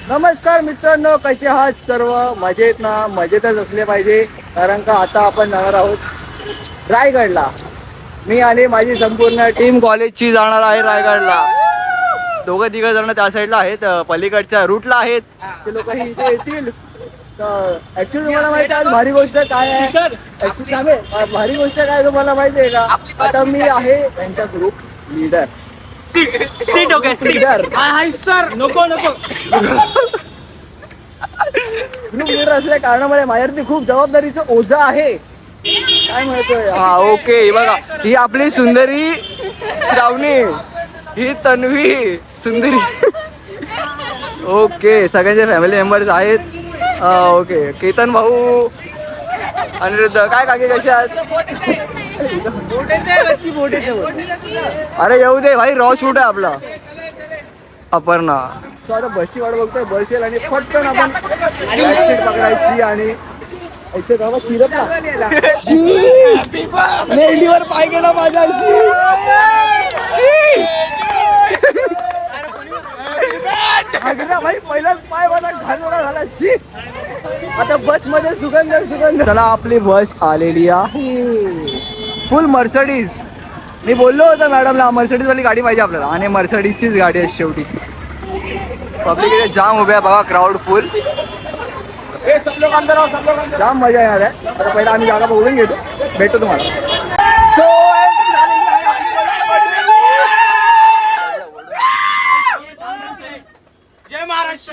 नमस्कार मित्रांनो, कसे आहात सर्व? मजेत ना? मजेतच असले पाहिजे, कारण का आता आपण जाणार आहोत रायगडला. मी आणि माझी संपूर्ण टीम कॉलेजची जाणार आहे रायगडला. दोघं तिघं जण त्या साईडला आहेत, पलीकडच्या रूटला आहेत. ते लोक इथे येतील. तर ऍक्च्युली तुम्हाला माहिती आहे आज भारी गोष्ट काय आहे? ऍक्च्युली भारी गोष्ट काय तुम्हाला माहिती आहे का? आता मी आहे त्यांचा ग्रुप लीडर. नको ग्रुप लीडर असल्या कारणामुळे माझ्यावरती खूप जबाबदारीचं ओझं आहे. काय म्हणतोय? हा ओके, बघा ही आपली सुंदरी श्रावणी, ही तन्वी सुंदरी. ओके, सगळ्यांचे फॅमिली मेंबर्स आहेत. ओके, केतन भाऊ, अनिरुद्ध, काय काकी कशा आहात? अरे येऊ दे भाई, रॉ शूट आहे आपला. अपर्णा सो आता बसची वाट बघतोय, बस येईल आणि पटकन आपण बॅक सीट पकडायची आणि गावात चिरत मेंढीवर पाय गेला माझ्या. भाई पहिलाच पाय माझा घालवला झाला. शी, आता बस मध्ये सुगंध सुगंध. चला, आपली बस आलेली आहे, फुल मर्सडीज. मी बोललो होतो मॅडमला मर्सडीज वाली गाडी पाहिजे आपल्याला, आणि मर्सडीजचीच गाडी आहे शेवटी. पब्लिक इथे जाम उभ्या बघा, क्राऊड फुल. जाम मजा येणार आहे. आता पहिला आम्ही जागा बघून घेतो, भेटतो तुम्हाला. जय महाराष्ट्र.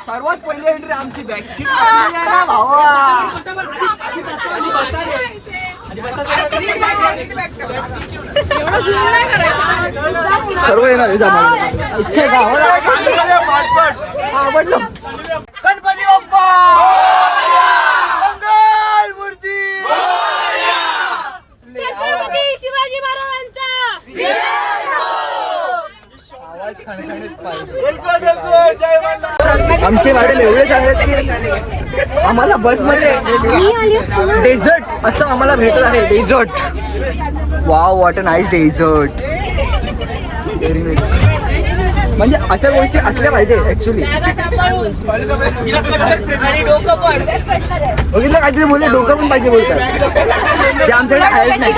सर्वात पहिली एंट्री आमची बॅक सीट ना भावा. सर्व येणार आहे. इच्छा आवडलो. गणपती बाप्पा मंगल मूर्ती. छत्रपती शिवाजी महाराजांचा आमचे मॉडेल एवढे चांगले की आम्हाला बसमध्ये डेझर्ट असं आम्हाला भेटत आहे. Desert, wow, what a nice desert. म्हणजे अशा गोष्टी असल्या पाहिजे ऍक्च्युली. बघितलं काहीतरी बोलले, डोकं पण पाहिजे बोलतात, जे आमच्याकडे आहेच नाही.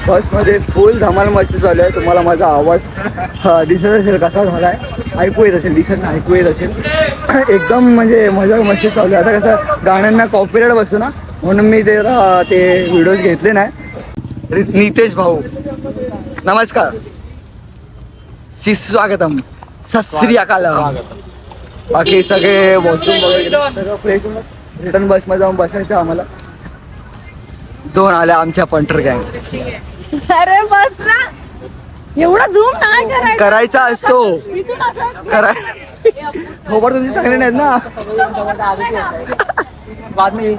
बसमध्ये फुल धमाल मस्ती चालू आहे. तुम्हाला माझा आवाज दिसत असेल कसा झाला आहे, ऐकू येत असेल, दिसत नाही ऐकू येत असेल. एकदम म्हणजे मजा मस्ती चालू आहे. आता कसं गाण्यांना कॉपीराइट बसतो ना, म्हणून मी ते व्हिडिओज घेतले नाही. नितेश भाऊ नमस्कार, सुस्वागतम, सत श्री अकाल. बाकी सगळे वॉशरूम वगैरे सगळं फ्रेश होऊन रिटर्न बसमध्ये जाऊन बसायचं. आम्हाला 2 आल्या आमच्या पंटर गँग. अरे बस ना, एवढा झूम नाही करायचा असतो. थोबड तुमची चांगली नाहीत ना. बातमी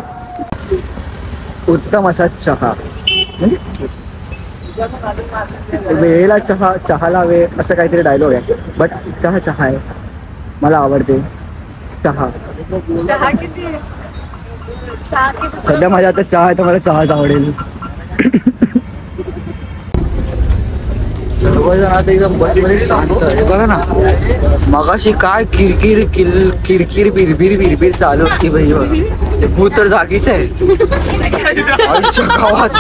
उत्तम असा चहा, म्हणजे वेळेला चहाला वेळ असं काहीतरी डायलॉग आहे. बट चहा आहे, मला आवडते चहा. सध्या माझ्या आता चहा आहे तर मला चहाच आवडेल. सर्वजण आता एकदम बसमध्ये शांत आहे. बघा ना, मगाशी काय किरकिर बिरबिर चालू होती भाई. ते भूत तर जागीच आहे. आमच्या गावात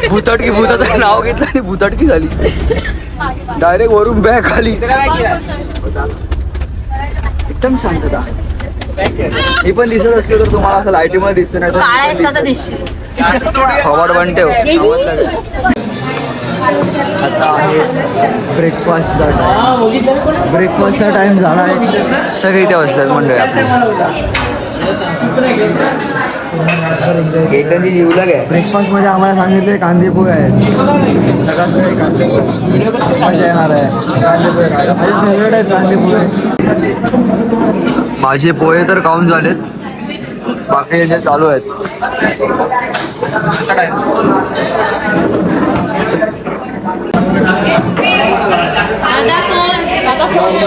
भूताचं नाव घेतलं आणि भूताटकी झाली. डायरेक्ट वरून बॅग खाली. एकदम शांतता. मी पण दिसत असलो तर तुम्हाला असं लाईटीमध्ये दिसत नाही. फवाड बनते. आता आहे ब्रेकफास्टचा टाइम. ब्रेकफास्टचा टाइम झाला आहे. सगळे इथे बसलेत मंडळी आपली. ब्रेकफास्ट मध्ये आम्हाला सांगितले कांदे पोहे आहेत. सगळ्यात कांदे पोहे मजा येणार आहे. कांदे पोहे खायला माझे फेवरेट आहेत. कांदे पोहे, माझे पोहे तर खाऊन झालेत, बाकी जे चालू आहेत.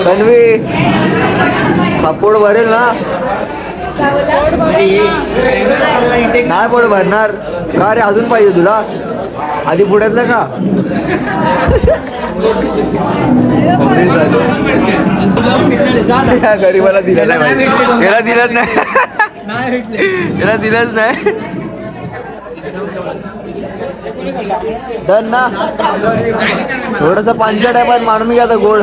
तन्वी, पापोड भरेल ना? नाही पोट भरणार का रे? अजून पाहिजे तुला? आधी पुढ्यातलं का? या गरीबाला दिलं नाही माहिती. याला दिलंच नाही, याला दिलंच नाही. डन ना. थोडस पांचट आहे पण मारून घ्या आता गोड.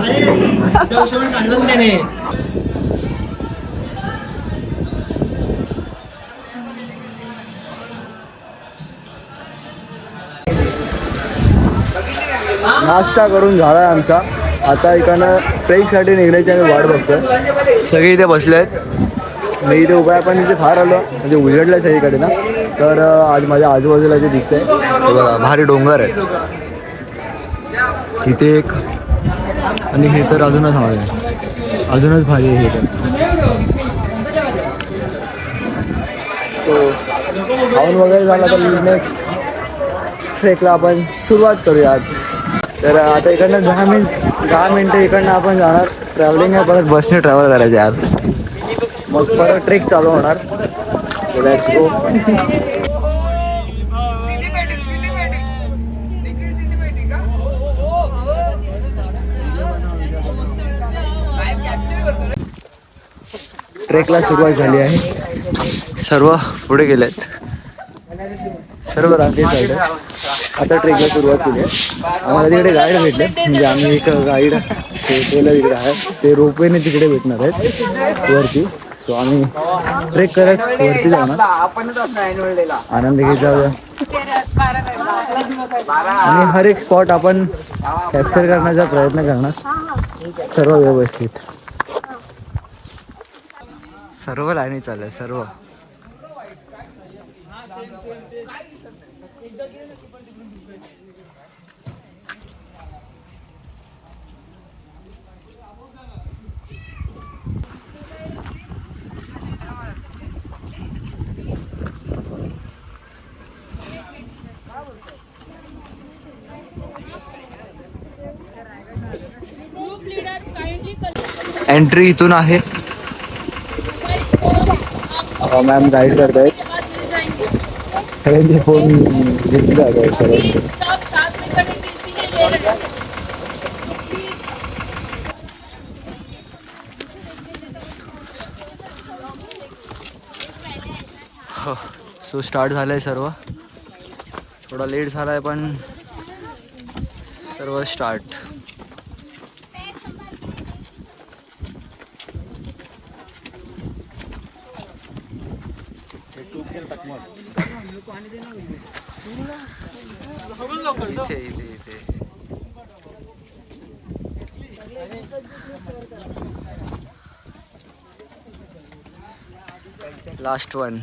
नाश्ता करून झाला आमचा. आता इकडनं ट्रेकसाठी निघण्याची आम्ही वाट बघतोय. सगळे इथे बसले आहेत. मी इथे उभा आहे पण इथे फार आलो म्हणजे उजडलं सगळीकडे ना. तर आज माझ्या आजूबाजूला जे दिसतंय ते बघा भारी डोंगर आहेत इथे एक. आणि हे तर अजूनच हवं आहे, अजूनच भारी आहे हे तर. सो खाऊन वगैरे झालं तर नेक्स्ट ट्रेकला आपण सुरुवात करूया आज. तर आता इकडनं 10 मिनटं इकडनं आपण जाणार. ट्रॅव्हलिंग आहे, परत बसने ट्रॅव्हल करायचं यार. मग परत ट्रेक चालू होणार. Let's go. ट्रेकला सुरुवात झाली आहे. सर्व पुढे गेलेत, सर्व रांगेत आहेत. आता ट्रेकला सुरुवात केली आहे. आम्हाला तिकडे गाईड भेटले, म्हणजे आम्ही एक गाईड तिकडे आहे. ते रोपवेने तिकडे भेटणार आहेत वरती. सो आम्ही ट्रेक करत वरती जाणार, आनंद घेत जाऊया. आणि हर एक स्पॉट आपण कॅप्चर करण्याचा प्रयत्न करणार, सर्व व्यवस्थित. सर्व लाईनी चालल्या सर्व. एंट्री इथून आहे. मॅम गाईड करतायत. सगळ्यांचे फोन सो स्टार्ट झालंय सर्व. थोडा लेट झालाय पण सर्व स्टार्ट. इथे इथे इथे लास्ट वन.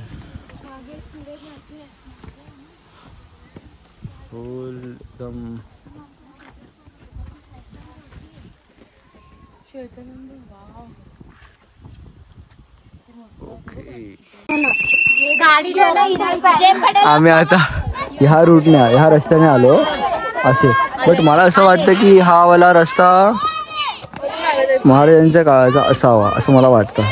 एकदम ओके. आम्ही आता ह्या रूटने ह्या रस्त्याने आलो असे. बट मला असं वाटतं की हा वाला रस्ता महाराजांच्या काळाचा असावा असं मला वाटतं.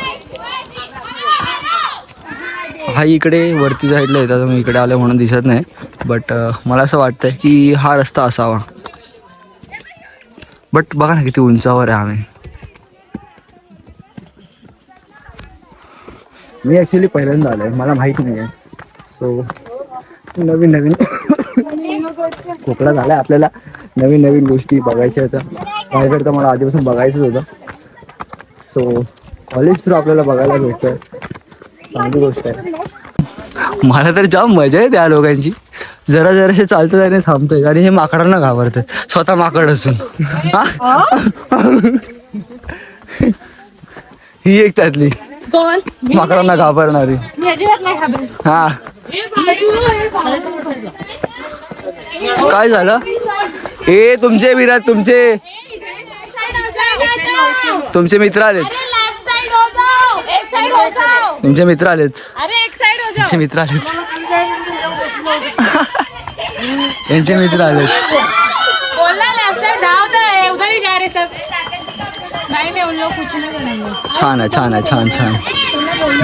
हा इकडे वरती साईडला येतात, मी इकडे आलो म्हणून दिसत नाही. बट मला असं वाटतं की हा रस्ता असावा. बट बघा ना किती उंचावर आहे आम्ही. मी ॲक्च्युली पहिल्यांदा आलो आहे, मला माहीत नाही आहे. सो नवीन नवीन खोकला झाला आहे आपल्याला. नवीन नवीन गोष्टी बघायच्या होत्या. माझ्याकडे तर मला आधीपासून बघायचंच होतं. सो कॉलेज थ्रू आपल्याला बघायला भेटतं, चांगली गोष्ट आहे. मला तर जाम मजा आहे त्या लोकांची. जरा जराशे चालतात आणि थांबतोय आणि हे माकडांना घाबरतात, स्वतः माकड असून. ही एक त्यातली माकडांना घाबरणारी. हा काय झालं? हे तुमचे विराट तुमचे मित्र आलेत. तुमचे मित्र आलेत. त्यांचे मित्र आलेत. त्यांचे मित्र आलेत. छान आहे छान आहे छान छान.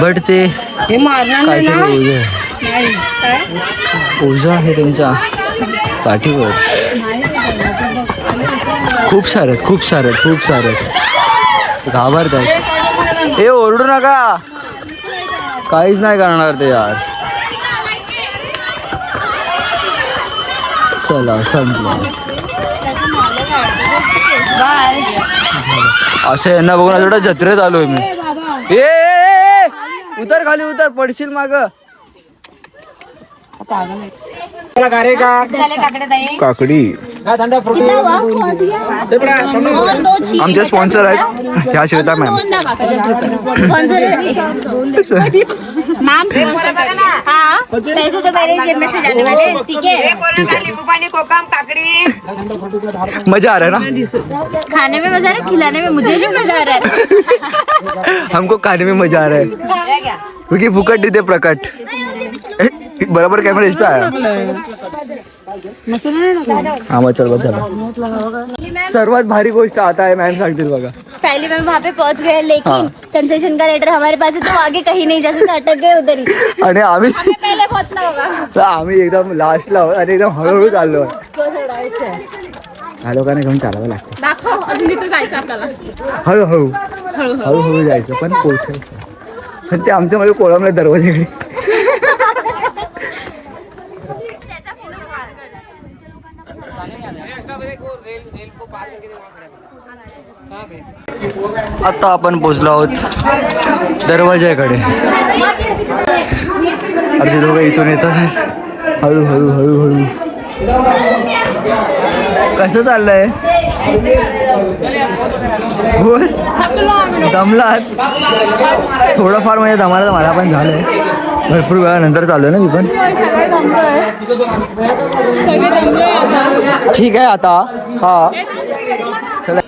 बट ते काहीतरी ओझं आहे त्यांच्या पाठीवर. खूप सारे खूप सारे खूप सारे. घाबरताय. हे ओरडू नका, काहीच नाही करणार ते यार. चला संपलं. असं यांना बघून थोडं जत्रेत आलोय मी. ए उतर खाली उतर, पडशील माग. काकडी आमचे स्पॉन्सर आहेत ह्या श्वेता मॅम. पैसे तो मेरे जेब में से जाने वाले, ठीक है? मजा आ रहा है ना. खाने में मजा आ रहा है, खिलाने में मुझे भी मजा आ रहा है. हमको खाने में मजा आ रहा है क्योंकि फुकट देते प्रकट. बराबर कॅमेरा इस पे आया. हा मग चल बघ. सर्वात भारी गोष्ट आता आहे मॅम सांगतील बघा. सायली मैम वहाँ पे पहुंच गए, लेकिन कंसेशन का लेटर हमारे पास है, तो आगे कहीं नहीं, जैसे अटक गए उधर ही. आणि आम्ही हमें पहले पहुंचना होगा. तर आम्ही एकदम लास्टला आहोत आणि एकदम हळूहळू चाललो. ह्या लोकांना घेऊन चालावं लागतं. दाखव, अजून इथं जायचं आपल्याला. हळूहळू हळूहळू जायचं पण पोचायचं. पण ते आमच्या मध्ये कोळंबले दरवाजेकडे. आता आपण पोचलो आहोत दरवाजाकडे. अर्धे दोघं इथून येतात. हळूहळू हळूहळू. कसं चाललंय? बोल. दमलात थोडंफार म्हणजे दमाला तर मला पण झालंय. भरपूर वेळानंतर चालू आहे ना मी पण. ठीक आहे आता. हा चला.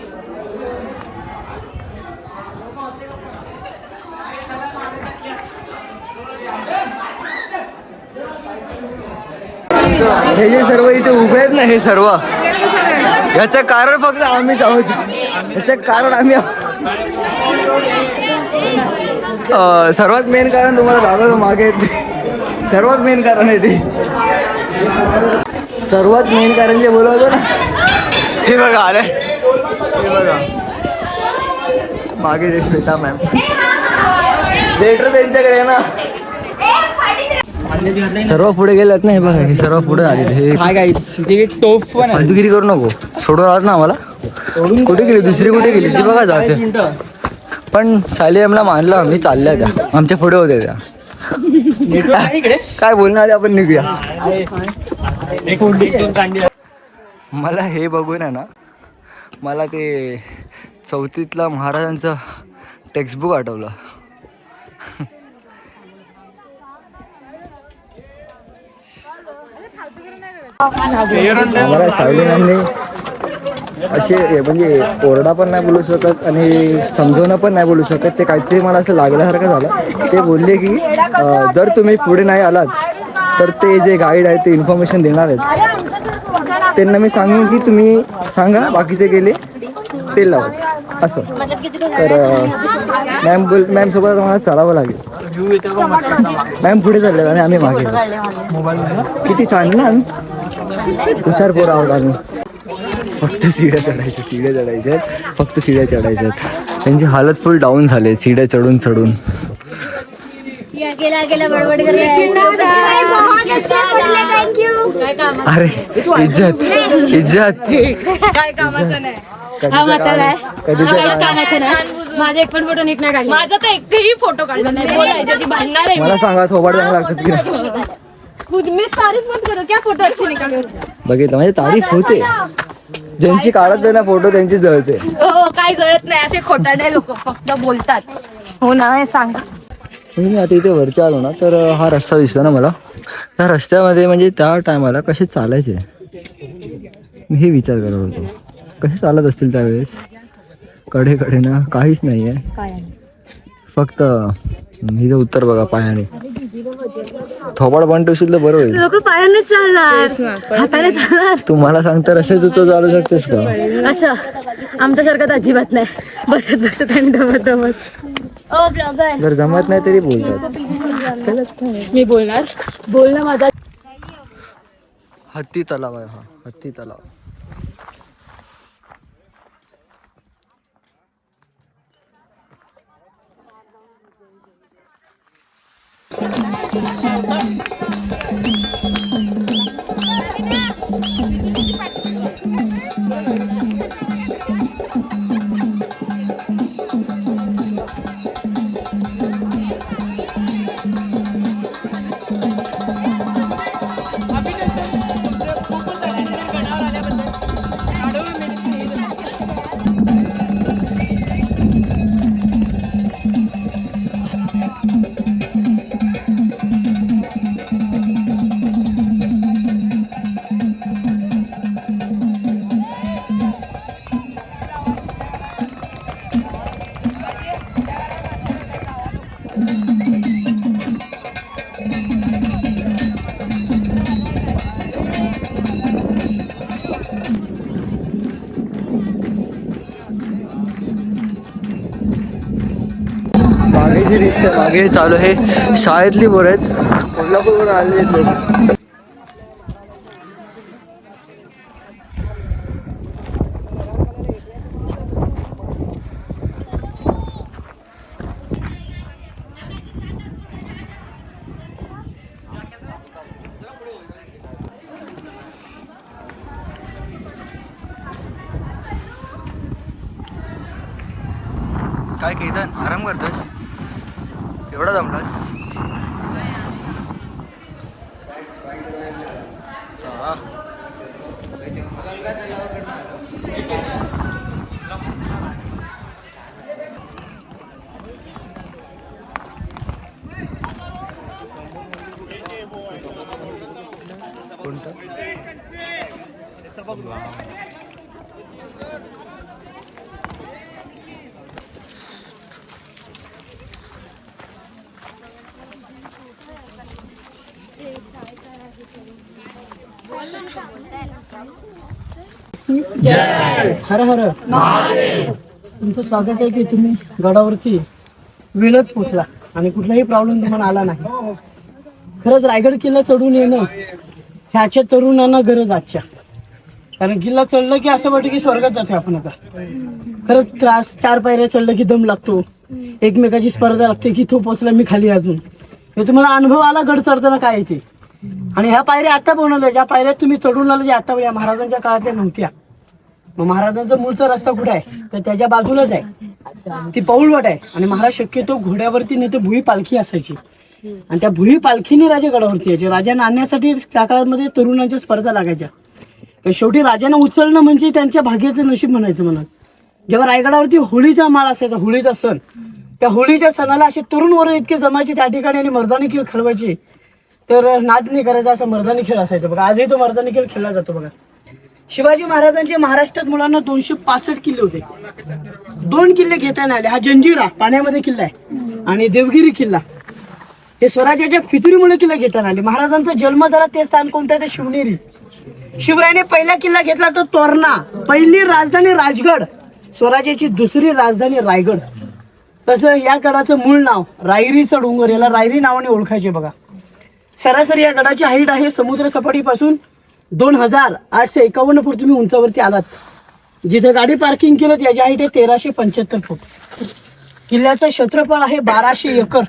हे जे सर्व इथे उभे आहेत ना, हे सर्व, याचं कारण फक्त आम्हीच आहोत. याचं कारण आम्ही सर्वात मेन कारण तुम्हाला दाखवतो मागे. सर्वात मेन कारण आहे ते. सर्वात मेन कारण जे बोलवतो ना, हे बघा आले. हे बघा मागे जे श्वेता मॅम, लेटर त्यांच्याकडे आहे ना. सर्व पुढे गेलेत ना. हे बघा हे सर्व पुढे आले. हे फालतूगिरी करू नको. सोडून आलात ना आम्हाला. कुठे गेली दुसरी, कुठे गेली ती बघा जाते. पण सायली आम्हाला मानलं, आम्ही चालल्या त्या आमच्या पुढे होते त्या. काय बोलणार आपण निघूया. मला हे बघून आहे ना, मला ते 4थीतला महाराजांचं टेक्स्टबुक आठवलं. आम्हाला सायली मॅमने असे म्हणजे ओरडा पण नाही बोलू शकत आणि समजवणं पण नाही बोलू शकत. ते काहीतरी मला असं लागल्यासारखं झालं. ते बोलले की जर तुम्ही पुढे नाही आलात तर ते जे गाईड आहेत ते इन्फॉर्मेशन देणार आहेत. त्यांना मी सांगेन की तुम्ही सांगा, बाकीचे गेले ते लावत असं. तर मॅम सोबत आम्हाला चालावं लागेल. मॅम पुढे चालले आणि आम्ही मागे. किती छान ना, आम्ही हुशार पोरं आहोत आम्ही. फक्त सीड्या चढायच्या फक्त सीड्या चढायच्या. त्यांची हालत फुल डाऊन झाले सीड्या चढून चढून. बडबड अरे इज्जत इज्जत. काय कामाचं नाही. हा म्हातारा आहे, काहीच कामाचं नाही. माझा एक पण फोटो नीट नाही काढला. माझा तर एकही फोटो काढला नाही. बोलायचं ती भांडणार आहे. मला सांगा थोबाड चांगलं लागतात की नाही. खुद मी तारीफ मत करो, क्या फोटो अच्छे निकाले. बघितलं म्हणजे तारीफ होते. ज्यांची काढत नाही ना फोटो त्यांची जळते. हो काय जळत नाही, असे खोटारडे लोक फक्त बोलतात. हो ना, हे सांगा. मी आता इथे वरती आलो ना, तर हा रस्ता दिसतो ना मला. त्या रस्त्यामध्ये म्हणजे त्या टायमाला कसे चालायचे मी हे विचार करत होतो. कसे चालत असतील त्यावेळेस. कडे ना काहीच नाही आहे, फक्त हिचं उत्तर बघा पायाने. थोबाड बंद ठेवशील तर बरं होईल. लोक पायाने चालणार, हाताने चालणार. तुम्हाला सांगता असेल तर तो चालू शकतेस का? असं आमच्यासारखं तर अजिबात नाही. बसत बसत आणि दमत. जर जमत नाही तरी बोलतात. मी बोलणं माझा. हत्ती तलाव आहे हा, हत्ती तलाव. मागे जी दिसते मागे चालू आहे शाळेतली पोरं आहेत, कोल्हापूरवरून आलेली आहेत लोक. काय केतन आराम करतोस, एवढा जमलास? कोणतं? हर हर तुमचं स्वागत आहे की तुम्ही गडावरती वेळेत पोचला आणि कुठलाही प्रॉब्लेम तुम्हाला आला नाही. खरंच रायगड किल्ला चढून येणं ह्याच्या तरुणांना गरज आजच्या, कारण किल्ला चढलं की असं वाटतं की स्वर्गात जातोय आपण आता. खरंच त्रास, 4 पायऱ्या चढलं की दम लागतो, एकमेकाची स्पर्धा लागते की तो पोचला मी खाली अजून. हे तुम्हाला अनुभव आला गड चढताना काय येते. आणि ह्या पायऱ्या आता बनवल्या, ज्या पायऱ्या तुम्ही चढून आला, ज्या आता या महाराजांच्या काळातल्या नव्हत्या. मग महाराजांचा मूळचा रस्ता कुठे आहे तर त्याच्या बाजूलाच आहे, ती पाऊलवाट आहे. आणि महाराज शक्यतो घोड्यावरती नाही तर भुई पालखी असायची, आणि त्या भुई पालखीने राजा गडावरती यायचे. राजांना आणण्यासाठी त्या काळामध्ये तरुणांच्या स्पर्धा लागायच्या. तर शेवटी राजांना उचलणं म्हणजे त्यांच्या भाग्याचं नशीब म्हणायचं म्हणून. जेव्हा रायगडावरती होळीचा माळ असायचा, होळीचा सण, त्या होळीच्या सणाला असे तरुण वर्ग इतके जमायचे त्या ठिकाणी आणि मर्दानी खेळ खेळवायचे. तर नाद नाही करायचा असा मर्दानी खेळ असायचा बघा. आजही तो मर्दानी खेळ खेळला जातो बघा. शिवाजी महाराजांचे महाराष्ट्रात मुलांना 265 किल्ले होते. 2 किल्ले घेता नाही आले. हा जंजिरा पाण्यामध्ये किल्ला आहे आणि देवगिरी किल्ला हे स्वराज्याच्या फितुरीमुळे किल्ला घेता आले. महाराजांचा जन्म झाला ते स्थान कोणतं आहे? ते शिवनेरी. शिवरायाने पहिला किल्ला घेतला तो तोरणा. पहिली राजधानी राजगड, स्वराज्याची दुसरी राजधानी रायगड. तसं या गडाचं मूळ नाव रायरीचा डोंगर, याला रायरी नावाने ओळखायचे बघा. सरासरी या गडाची हाईट आहे समुद्र सपाटीपासून 2851 फूट तुम्ही उंचावरती आलात. जिथे गाडी पार्किंग केलं त्याची हाईट आहे 1375 फूट. किल्ल्याचं क्षेत्रफळ आहे 1200 एकर.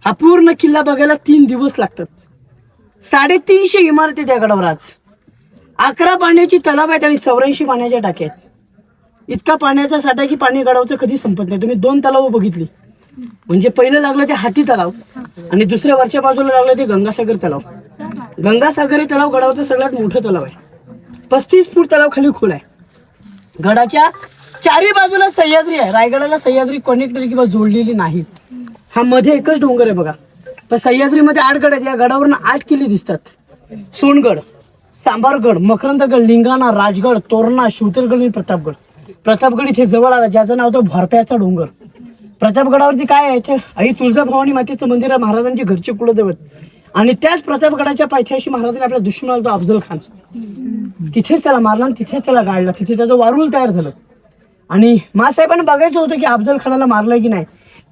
हा पूर्ण किल्ला बघायला 3 दिवस लागतात. 350 इमारती त्या गडावर. आज 11 पाण्याची तलाव आहेत आणि 84 पाण्याच्या टाक्या आहेत. इतका पाण्याचा साठा की पाणी गडावचं कधी संपत नाही. तुम्ही 2 तलाव बघितली, म्हणजे पहिलं लागलं ते हाती तलाव आणि दुसऱ्या वरच्या बाजूला लागलं ते गंगासागर तलाव. गंगासागर हे तलाव गडावरचं सगळ्यात मोठं तलाव आहे. 35 फूट तलाव खाली खोल आहे. गडाच्या 4ही बाजूला सह्याद्री आहे. रायगडाला सह्याद्री कनेक्टर किंवा जोडलेली नाही. हा मध्ये एकच डोंगर आहे बघा. पण सह्याद्रीमध्ये 8 गड आहेत. या गडावरून 8 किल्ले दिसतात. सोनगड, सांबारगड, मकरंदगड, लिंगाणा, राजगड, तोरणा, शिवतरगड आणि प्रतापगड. प्रतापगड इथे जवळ आला, ज्याचं नाव होतं भोरप्याचा डोंगर. प्रतापगडावरती काय आहे? आई तुळजाभवानी मातेचं मंदिर आहे, महाराजांची घरचे कुलदैवत. आणि त्याच प्रतापगडाच्या पायथ्याशी महाराजांनी आपल्या दुश्मनाला तो अफजल खान, तिथेच त्याला मारला आणि तिथेच त्याला गाळला. तिथे त्याचं वारुळ तयार झालं. आणि मासाहेबांना बघायचं होतं की अफजल खानाला मारलंय की नाही,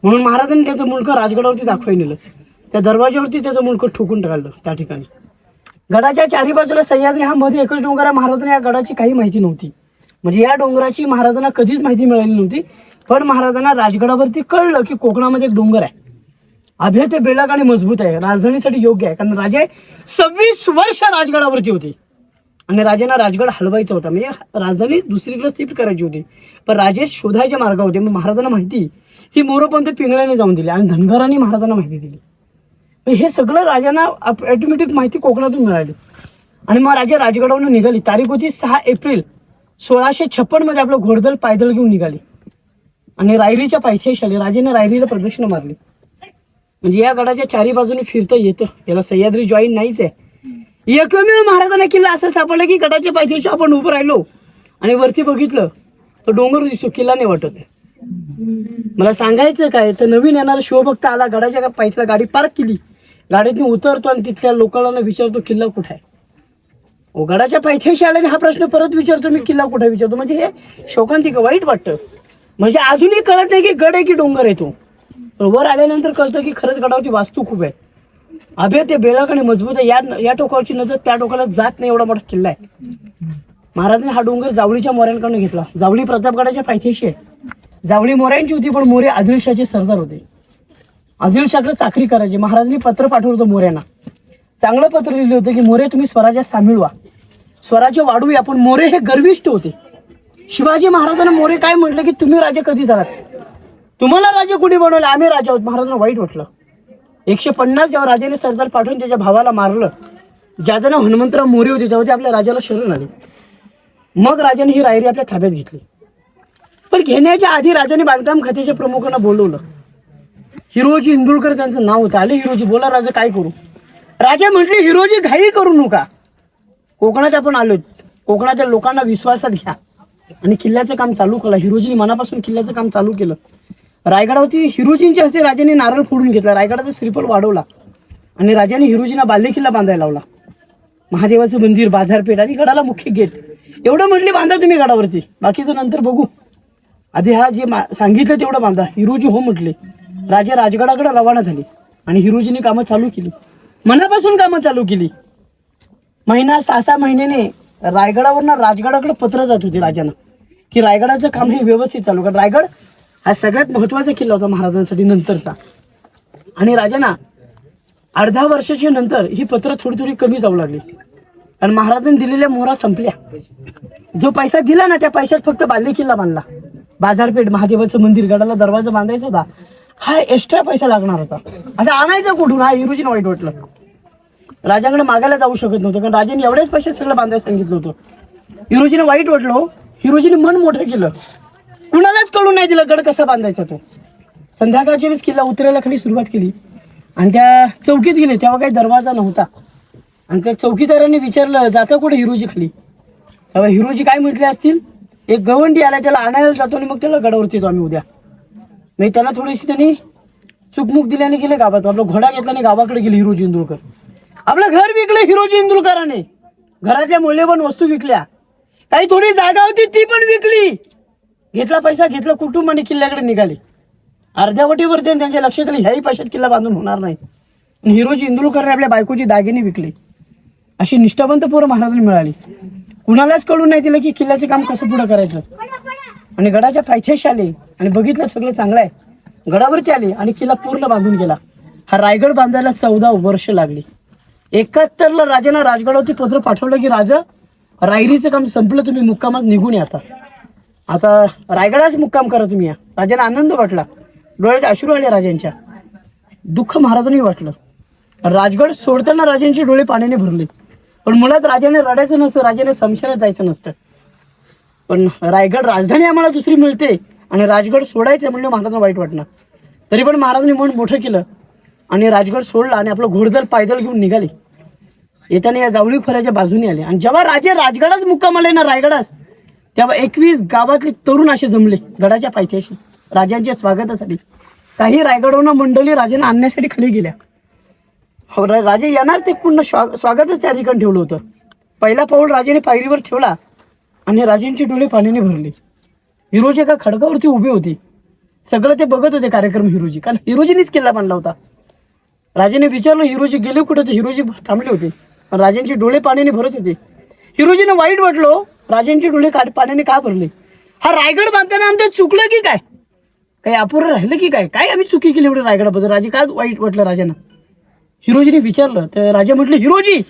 म्हणून महाराजांनी त्याचं मुंडकं राजगडावरती दाखवायला नेलं. त्या दरवाज्यावरती त्याचं मुंडकं ठोकून टाकलं त्या ठिकाणी. गडाच्या 4ही बाजूला सह्याद्री, हा मध्ये एकच डोंगर आहे. महाराजांना या गडाची काही माहिती नव्हती, म्हणजे या डोंगराची महाराजांना कधीच माहिती मिळाली नव्हती. पण महाराजांना राजगडावरती कळलं की कोकणामध्ये एक डोंगर आहे अभय ते बेळगाव आणि मजबूत आहे, राजधानीसाठी योग्य आहे. कारण राजे 26 वर्ष राजगडावरती होते आणि राजांना राजगड हलवायचा होता, म्हणजे राजधानी दुसरीकडे शिफ्ट करायची होती. पण राजे शोधायच्या मार्गावर होते. मग महाराजांना माहिती ही मोरोपंत पिंगळ्याने जाऊन दिली आणि धनगरांनी महाराजांना माहिती दिली. हे सगळं राजांना ऑटोमॅटिक माहिती कोकणातून मिळाली आणि मग राजे राजगडावरून निघाली. तारीख होती 6 एप्रिल 1656 मध्ये आपलं घोडदळ पायदळ घेऊन निघाली आणि रायरीच्या पायथ्याशी आली. राजेने रायरीला प्रदक्षिणा मारली. म्हणजे या गडाच्या चारी बाजूने फिरता येतं, याला सह्याद्री जॉईन नाहीच आहे. एकमेव महाराजांना किल्ला असं सापडला की गडाच्या पायथ्याशी आपण उभं राहिलो आणि वरती बघितलं तो डोंगर दिसतो, किल्ला नाही वाटत. मला सांगायचं काय तर नवीन येणारा शिवभक्त आला, गडाच्या पायथ्याला गाडी पार्क केली, गाडीतून उतरतो आणि तिथल्या लोकांना विचारतो किल्ला कुठे आहे. गडाच्या पायथ्याशी आल्याने हा प्रश्न परत विचारतो, मी किल्ला कुठे विचारतो. म्हणजे हे शोकांतिक वाईट वाटतं. म्हणजे अजूनही कळत नाही की गड आहे की डोंगर आहे तो. वर आल्यानंतर कळतं की खरंच गडावरची वास्तू खूप आहे. अभय ते बेळगाव आणि मजबूत आहे. या टोकावरची नजर त्या टोकाला जात नाही, एवढा मोठा किल्ला आहे. महाराजांनी हा डोंगर जावळीच्या मोऱ्यांकडून घेतला. जावळी प्रतापगडाच्या पायथ्याशी आहे. जावळी मोऱ्यांची होती, पण मोरे आदिलशाहचे सरदार होते. आदिलशाहकडे चाकरी करायची. महाराजांनी पत्र पाठवलं होतं मोऱ्यांना. चांगलं पत्र लिहिलं होतं की मोरे तुम्ही स्वराज्यात सामील व्हा, स्वराज्य वाढवूया. पण मोरे हे गर्विष्ठ होते. शिवाजी महाराजांना मोरे काय म्हटलं की तुम्ही राजे कधी झालात, तुम्हाला राजे कुणी बनवले, आम्ही राजा आहोत. महाराजांना वाईट वाटलं. 150 जेव्हा राजाने सरदार पाठवून त्याच्या भावाला मारलं, ज्याचं नाव हनुमंतराव मोरे होते, तेव्हा ते आपल्या राजाला शरण आले. मग राजाने ही रायरी आपल्या ताब्यात घेतली. पण घेण्याच्या आधी राजाने बांधकाम खात्याच्या प्रमुखांना बोलवलं. हिरोजी इंदुरकर त्यांचं नाव होतं. आले हिरोजी, बोला राजा काय करू. राजा म्हटले हिरोजी घाई करू नका, कोकणात आपण आलोय, कोकणातील लोकांना विश्वासात घ्या आणि किल्ल्याचं काम चालू केलं. हिरोजीने मनापासून किल्ल्याचं काम चालू केलं. रायगडावरती हिरोजींच्या हस्ते राजाने नारळ फोडून घेतला, रायगडाचा श्रीफळ वाढवला आणि राजाने हिरोजींना बालेकिल्ला बांधायला लावला. महादेवाचं मंदिर, बाजारपेठ आणि गडाला मुख्य गेट एवढं म्हटले बांधा तुम्ही गडावरती, बाकीचं नंतर बघू, आधी हा जे सांगितलं तेवढं बांधा. हिरोजी हो म्हटले. राजे राजगडाकडे रवाना झाले आणि हिरोजीने कामं चालू केली, मनापासून कामं चालू केली. महिना 6 महिन्याने रायगडावरनं राजगडाकडे पत्र जात होते राजांना की रायगडाचं काम हे व्यवस्थित चालू कर. रायगड हा सगळ्यात महत्वाचा किल्ला होता महाराजांसाठी नंतरचा. आणि राजांना अर्ध्या वर्षाच्या नंतर ही पत्र थोडी थोडी कमी जाऊ लागली आणि महाराजांनी दिलेल्या मोहरा संपल्या. जो पैसा दिला ना त्या पैशात फक्त बालेकिल्ला बांधला, बाजारपेठ, महादेवाचं मंदिर, गडाला दरवाजा बांधायचा होता, हा एक्स्ट्रा पैसा लागणार होता. आता आणायचा कुठून, हा हिरोजीने वाईट वाटलं. राजांकडे मागायला जाऊ शकत नव्हतं कारण राजांनी एवढ्याच पैसे सगळं बांधायला सांगितलं होतं. हिरोजीने वाईट वाटलं. हिरोजीने मन मोठं केलं, कुणालाच कळून नाही दिलं गड कसा बांधायचा तो. संध्याकाळच्या वेळेस किल्ला उतरायला खाली सुरुवात केली आणि त्या चौकीत गेले, तेव्हा काही दरवाजा नव्हता आणि त्या चौकीदारांनी विचारलं जातं कुठे हिरोजी खाली. तेव्हा हिरोजी काय म्हटले असतील, एक गवंडी आला त्याला आणायला जातो आणि मग त्याला गडावरती येतो आम्ही उद्या. म्हणजे त्यांना थोडीशी त्यांनी चुकमुक दिल्याने गेले गावात. आपला घोडा घेतला आणि गावाकडे गेले हिरोजी इंदुरकर. आपलं घर विकलं हिरोजी इंदुरकरांनी, घरातल्या मूल्यवान वस्तू विकल्या, काही थोडी जागा होती ती पण विकली, घेतला पैसा, घेतलं कुटुंब आणि किल्ल्याकडे निघाले. अर्ध्यावटीवरती त्यांच्या लक्षात आले ह्याही पैशात किल्ला बांधून होणार नाही. हिरोजी इंदुरकरने आपल्या बायकोची दागिने विकले. अशी निष्ठावंत पोरं महाराजांना मिळाली. कुणालाच कळून नाही दिलं की किल्ल्याचं काम कसं पुढं करायचं. आणि गडाच्या पायथ्याशी आले आणि बघितलं सगळं चांगलं आहे, गडावरती आले आणि किल्ला पूर्ण बांधून गेला. हा रायगड बांधायला 14 वर्ष लागली. 71ला राजांना राजगडावरती पत्र पाठवलं की राजा रायरीचं काम संपलं, तुम्ही मुक्कामात निघून या, आता रायगडाच मुक्काम करा तुम्ही या. राजांना आनंद वाटला, डोळ्यात अश्रू आले राजांच्या. दुःख महाराजांनी वाटलं. राजगड सोडताना राजांचे डोळे पाण्याने भरले. पण मुळात राजाने रडायचं नसतं, राजाने शमशानात जायचं नसतं. पण रायगड राजधानी आम्हाला दुसरी मिळते आणि राजगड सोडायचं म्हणजे महाराजांना वाईट वाटणार. तरी पण महाराजांनी मन मोठं केलं आणि राजगड सोडला आणि आपलं घोडदळ पायदळ घेऊन निघाले. येताना या जावळी खोऱ्याच्या बाजूने आले आणि जेव्हा राजे राजगडाच मुक्काम आले ना रायगडास, तेव्हा 21 गावातले तरुण असे जमले गडाच्या पायथ्याशी राजांच्या स्वागतासाठी. काही रायगडवरून मंडळी राजांना आणण्यासाठी खाली गेल्या. राजे येणार ते पूर्ण स्वागतच त्या ठिकाणी ठेवलं होतं. पहिला पाऊल राजाने पायरीवर ठेवला आणि राजांचे डोळे पाण्याने भरले. हिरोजी एका खडकावरती उभे होते, सगळं ते बघत होते कार्यक्रम हिरोजी, कारण हिरोजीनेच किल्ला बांधला होता. राजाने विचारलं हिरोजी गेले कुठं, तर हिरोजी थांबले होते. राजांचे डोळे पाण्याने भरत होते. हिरोजीने वाईट वाटलो, राजांचे डोळे पाण्याने का भरले, हा रायगड बांधताना आमचं चुकलं की काय. काही अपुरं राहिलं की काय काय आम्ही चुकी केली एवढी रायगडाबद्दल? राजे काय वाईट वाटलं राजांना? हिरोजीने विचारलं तर राजा म्हटलं, हिरोजी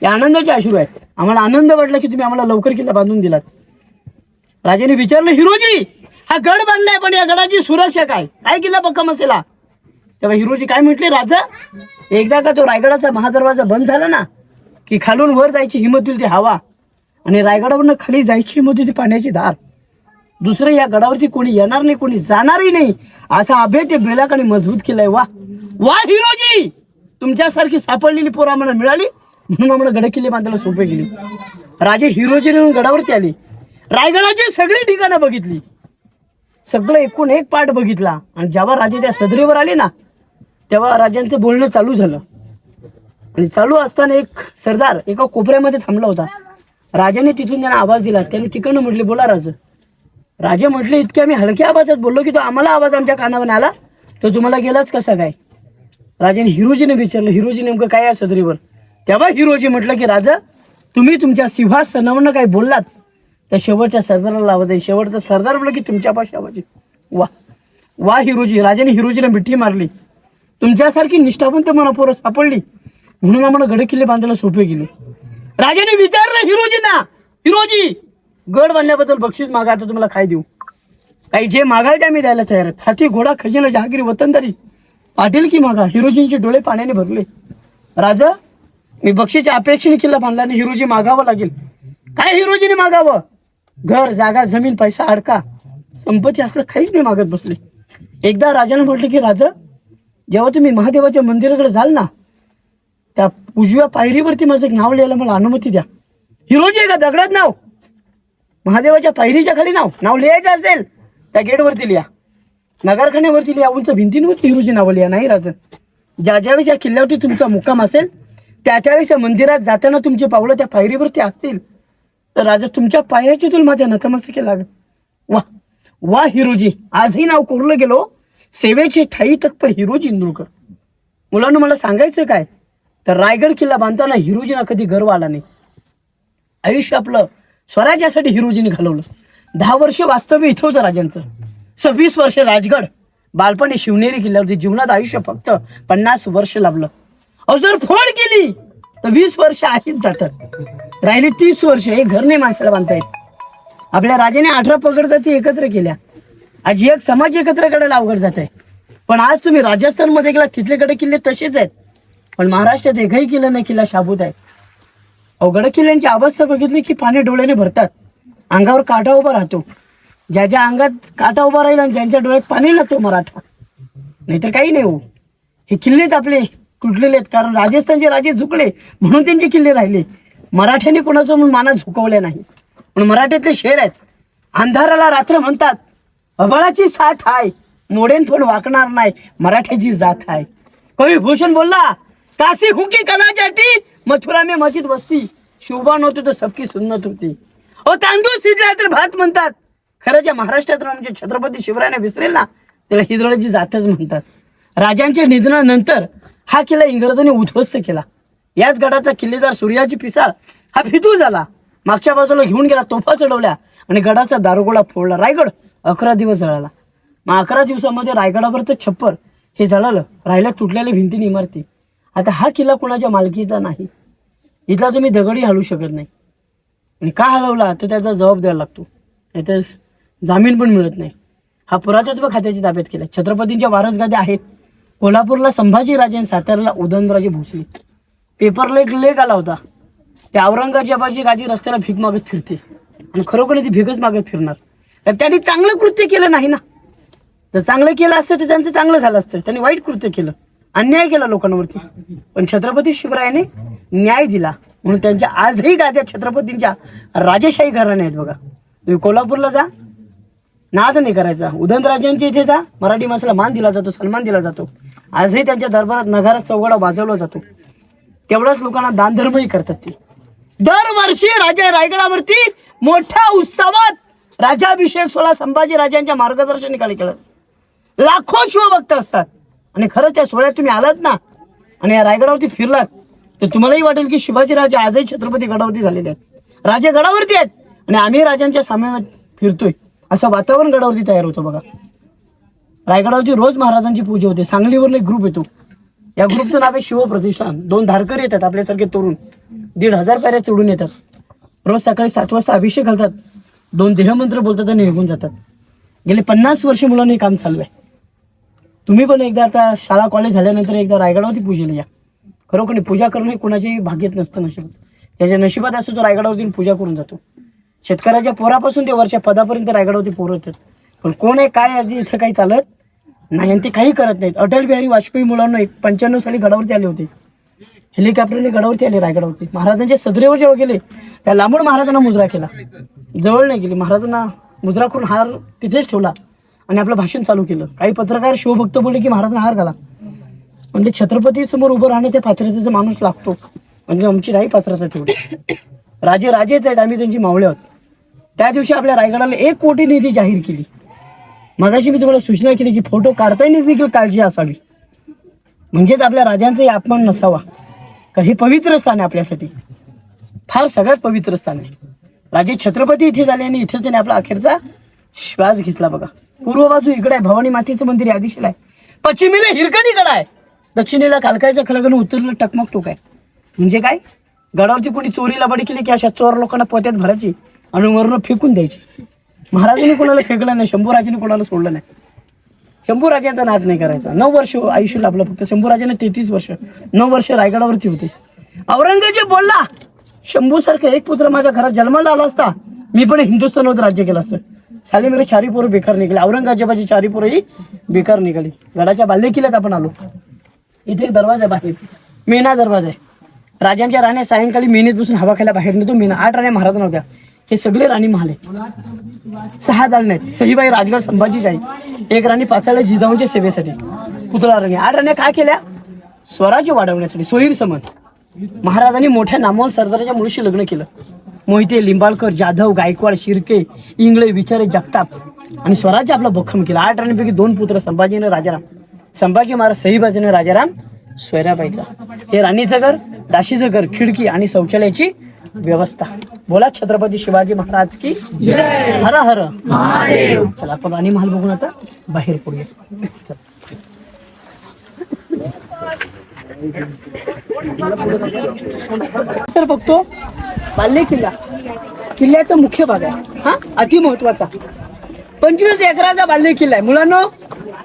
या आनंदाचे अश्रू आहेत, आम्हाला आनंद वाटला की तुम्ही आम्हाला लवकर किल्ला बांधून दिलात. राजाने विचारलं, हिरोजी हा गड बांधलाय पण या गडाची सुरक्षा काय काय किल्ला भक्कम असेला? तेव्हा हिरोजी काय म्हटले, राजा एकदा का तो रायगडाचा महादरवाजा बंद झाला ना की खालून वर जायची हिंमत होईल ती हवा आणि रायगडावरनं खाली जायची हिंमत होती पाण्याची धार. दुसरं या गडावरती कोणी येणार नाही, कोणी जाणारही नाही, असा अभय ते बेलाकाने मजबूत केलाय. वा वा हिरोजी, तुमच्यासारखी सापडलेली पोरं आम्हाला मिळाली म्हणून आम्हाला गड किल्ले बांधायला सोपे गेली. राजे हिरोजीने गडावरती आले, रायगडाची सगळी ठिकाणं बघितली, सगळं एकूण एक पाठ बघितला. आणि जेव्हा राजे त्या सदरीवर आले ना तेव्हा राजांचं बोलणं चालू झालं. आणि चालू असताना एक सरदार एका कोपऱ्यामध्ये थांबला होता. राजाने तिथून त्यांना आवाज दिला. त्यांनी तिकडनं म्हटले, बोला राज. राजे म्हटले, इतके आम्ही हलक्या आवाजात बोललो की तो आम्हाला आवाज आमच्या कानावर आला, तो तुम्हाला गेलाच कसा काय? राजाने हिरोजीने विचारलं, हिरोजी नेमकं काय आहे सदरीवर? तेव्हा हिरोजी म्हटलं की राजा, तुम्ही तुमच्या सिंहासनावरनं काय बोललात त्या शेवटच्या सरदाराला आवाज आहे. शेवटचा सरदार बोलला की तुमच्यापाशी आवाज आहे. वा वा हिरोजी. राजाने हिरोजीला मिठी मारली. तुमच्यासारखी निष्ठावंत मला पोरं सापडली म्हणून आम्हाला गड किल्ले बांधायला सोपे गेले. राजाने विचारलं हिरोजींना, हिरोजी गड बांधल्याबद्दल बक्षीस मागा, आता तुम्हाला काय देऊ? काही जे मागाल ते आम्ही द्यायला तयार आहेत. हाती घोडा खजिना जहागिरी वतनदारी पाटील की मागा. हिरोजींचे डोळे पाण्याने भरले. राजा मी बक्षीच्या अपेक्षेने किल्ला बांधला आणि हिरोजी मागावं लागेल. काय हिरोजीने मागावं? घर जागा जमीन पैसा अडका संपत्ती असलं काहीच नाही मागत बसले. एकदा राजाने म्हटलं की राजा, जेव्हा तुम्ही महादेवाच्या मंदिराकडे जाल ना त्या उजव्या पायरीवरती माझं एक नाव लिहायला मला अनुमती द्या. हिरोजी आहे का दगडात नाव? महादेवाच्या पायरीच्या खाली नाव लिहायचं असेल त्या गेटवरती लिहा, नगरखान्यावरती लिहा, उंच भिंतींवरती हिरोजी नावं लिहा. नाही राजा, ज्या ज्यावेळेस या किल्ल्यावरती तुमचा मुक्काम असेल त्या त्यावेळेस या मंदिरात जाताना तुमचे पावलं त्या पायरीवरती असतील तर राजा तुमच्या पायाची तुला माझ्या नतमस्तके लागेल. वा वा हिरोजी, आजही नाव कोरलं गेलो सेवेचे ठाई तत्पर हिरोजी इंदुरकर. मुलांना मला सांगायचं काय तर रायगड किल्ला बांधताना हिरोजीना कधी गर्व आला नाही. आयुष्य आपलं स्वराज्यासाठी हिरोजीने घालवलं. 10 वर्ष वास्तव्य इथं होतं राजांचं, 26 वर्ष राजगड, बालपणी शिवनेरी किल्ल्यावरती. जीवनात आयुष्य फक्त 50 वर्ष लाभलं. अहो जर फोड केली तर 20 वर्ष अशीच जातात, राहिली 30 वर्ष. हे घर नाही माणसाला बांधता येत. आपल्या राजाने 18 पगड जाती एकत्र केल्या. आज एक समाज एकत्र करायला अवघड जात आहे. पण आज तुम्ही राजस्थानमध्ये गेला तिथलेकडे किल्ले तसेच आहेत, पण महाराष्ट्रात एकही किल्ला नाही, किल्ला शाबूत आहे. अवघड किल्ल्यांची अवस्था बघितली की पाणी डोळ्याने भरतात, अंगावर काटा उभा राहतो. ज्या ज्या अंगात काटा उभा राहील आणि ज्यांच्या डोळ्यात पाणी लागतो मराठा, नाहीतर काही नाही हो. हे किल्लेच आपले तुटलेले आहेत, कारण राजस्थानचे राजे झुकले म्हणून त्यांचे किल्ले राहिले. मराठ्यांनी कोणाचं म्हणून माना झुकवल्या नाही. पण मराठ्यातले शेर आहेत, अंधाराला रात्र म्हणतात, अबळाची साथ आहे, मोडेन पण वाकणार नाही, मराठ्याची जात आहे. कवी भूषण बोलला, काशी हुकी कला जाती, मथुरा में मस्जिद बसती, शोभा नव्हती तर सबकी सुन्नत होती. ओ तांदूळ शिजला तर भात म्हणतात. खरं ज्या महाराष्ट्रात म्हणजे छत्रपती शिवरायाने विसरेल ना त्याला हिजड्याची जातच म्हणतात. राजांच्या निधनानंतर हा किल्ला इंग्रजांनी उद्ध्वस्त केला. याच गडाचा किल्लेदार सूर्याजी पिसाळ हा फितूर झाला. मागच्या बाजूला घेऊन गेला, तोफा चढवल्या आणि गडाचा दारुगोळा फोडला. रायगड 11 दिवस जळाला. मग 11 दिवसामध्ये रायगडावरचं छप्पर हे जळालं, राहिल्या तुटलेल्या भिंतीने इमारती. आता हा किल्ला कोणाच्या मालकीचा नाही, इथला तुम्ही दगडी हलवू शकत नाही. आणि का हलवला तर त्याचा जबाब द्यायला लागतो, त्याचा जामीन पण मिळत नाही. हा पुरातत्व खात्याची ताब्यात केला. छत्रपतींच्या वारसगाद्या आहेत. कोल्हापूरला संभाजी राजे आणि साताऱ्याला उदयनराजे भोसले. पेपरला एक लेख आला होता, त्या औरंगजेबाची गादी रस्त्याला भीक मागत फिरते आणि खरोखर ती भीकच मागत फिरणार. तर त्यांनी चांगलं कृत्य केलं नाही ना. जर चांगलं केलं असतं तर त्यांचं चांगलं झालं असतं. त्यांनी वाईट कृत्य केलं, अन्याय केला लोकांवरती. पण छत्रपती शिवरायाने न्याय दिला म्हणून त्यांच्या आजही गाद्या छत्रपतींच्या राजेशाही घराणे आहेत. बघा तुम्ही कोल्हापूरला जा, नाद नाही करायचा. उदयनराजांच्या इथे जा, मराठी माणसाला मान दिला जातो, सन्मान दिला जातो. आजही त्यांच्या दरबारात नगारात चौघडा वाजवला जातो. तेवढ्याच लोकांना दानधर्मही करतात. ते दरवर्षी राजा रायगडावरती मोठ्या उत्सवात राजाभिषेक सोहळा संभाजी राजांच्या मार्गदर्शनाखाली केला. लाखो शिवभक्त असतात. आणि खरंच त्या सोहळ्यात तुम्ही आलात ना आणि या रायगडावरती फिरलात तर तुम्हालाही वाटेल की शिवाजी राजे आजही छत्रपती गडावरती झालेले आहेत. राजे गडावरती आहेत आणि आम्ही राजांच्या साम्यात फिरतोय, असं वातावरण गडावरती तयार होतं. बघा रायगडावरती रोज महाराजांची पूजा होते. सांगलीवरून एक ग्रुप येतो, या ग्रुपचं नाव आहे शिवप्रतिष्ठान. 2 धारकर येतात आपल्यासारखे तरुण, 1,500 पायऱ्या चढून येतात. रोज सकाळी 7 वाजता अभिषेक घालतात, 2 देहमंत्र बोलतात आणि निघून जातात. गेले 50 वर्ष मुलांनी हे काम चालू आहे. तुम्ही पण एकदा आता शाळा कॉलेज झाल्यानंतर एकदा रायगडावरती पूजेला या. खरोखर पूजा करणं हे कोणाच्याही भाग्यात नसतं, नशिबात. त्याच्या नशिबात असं तो रायगडावरती पूजा करून जातो. शेतकऱ्याच्या पोरापासून ते वरच्या पदापर्यंत रायगडावरती पोरं येतात. पण कोण आहे काय आजी इथं काही चालत नाही आणि ते काही करत नाहीत. अटल बिहारी वाजपेयी मुलांना 95 साली गडावरती आले होते, हेलिकॉप्टरने गडावरती आले रायगडावरती. महाराजांच्या सदरेवर जेव्हा गेले त्या लांबून महाराजांना मुजरा केला, जवळ नाही गेली. महाराजांना मुजरा करून हार तिथेच ठेवला आणि आपलं भाषण चालू केलं. काही पत्रकार शिवभक्त बोलले की महाराजांना हार घाला. म्हणजे छत्रपती समोर उभं राहणे ते पात्रतेचा माणूस लागतो. म्हणजे आमची नाही पात्रता ठेवली. राजे राजेच आहेत, आम्ही त्यांची मावळे आहोत. त्या दिवशी आपल्या रायगडाला 1 कोटी निधी जाहीर केली. मगाशी मी तुम्हाला सूचना केली की फोटो काढताना देखील काळजी असावी, म्हणजेच आपल्या राजांचाही अपमान नसावा. कारण हे पवित्र स्थान आहे आपल्यासाठी, फार सगळ्यात पवित्र स्थान आहे. राजे छत्रपती इथे झाले आणि इथेच त्याने आपला अखेरचा श्वास घेतला. बघा, पूर्व बाजू इकडे आहे भवानी मातेचं मंदिर, या दिशेला आहे. पश्चिमेला हिरकणीकडे आहे, दक्षिणेला कालकायचा खळगण, उत्तरेला टकमक टोक आहे. म्हणजे काय, गडावरती कोणी चोरीला बडी केली की अशा चोर लोकांना पोत्यात भरायची आणि वरून फेकून द्यायची. महाराजांनी कोणाला फेकलं नाही, शंभूराजांनी कोणाला सोडलं नाही. शंभूराजांचा नाद नाही करायचा. 9 वर्ष आयुष्य लाभलं फक्त शंभूराजांना. 33 वर्ष, 9 वर्ष रायगडावरती होते. औरंगजेब बोलला, शंभूसारखा एक पुत्र माझ्या घरात जन्माला आला असता मी पण हिंदुस्थानावर राज्य केलं असतं. साले मेरे 4 पोरं बेकार निघाले. औरंगजेबाची 4 पोरंही बेकार निघाली. गडाच्या बाल्य किल्ल्यात आपण आलो. इथे एक दरवाजा बाहेर, मेना दरवाजा आहे. राजांच्या राण्या सायंकाळी मेनेत बसून हवा खायला बाहेर नेतो. मेना 8 राण्या महाराज नव्हत्या, हे सगळे राणी महाल आहे. 6 दालन आहेत. सहीबाई राजगड संभाजीची आई, 1 राणी पाचाळ्या जिजाऊंच्या सेवेसाठी, पुतळा राणी. 8 राण्या काय केल्या, स्वराज्य वाढवण्यासाठी. सोयीर समन महाराजांनी मोठ्या नामवंत सरदाराच्या मुलीशी लग्न केलं. मोहिते, लिंबाळकर, जाधव, गायकवाड, शिर्के, इंगळे, विचारे, जगताप आणि स्वराज्य आपला भक्कम केला. 8 राणीपैकी 2 पुत्र, संभाजी आणि राजाराम. संभाजी महाराज सहीबाईने, राजाराम सोयराबाईचा. हे राणीचं घर, दाशीचं घर, खिडकी आणि शौचालयाची व्यवस्था. बोला छत्रपती शिवाजी महाराज की जय. हर हर महादेव. चला आपण राणी महाल बघून आता बाहेर पडूया. सर बघतो बाल्य किल्ला, किल्ल्याचा मुख्य भाग आहे हा, अति महत्वाचा. 25 एकराचा बाल्य किल्ला आहे. मुलांनो,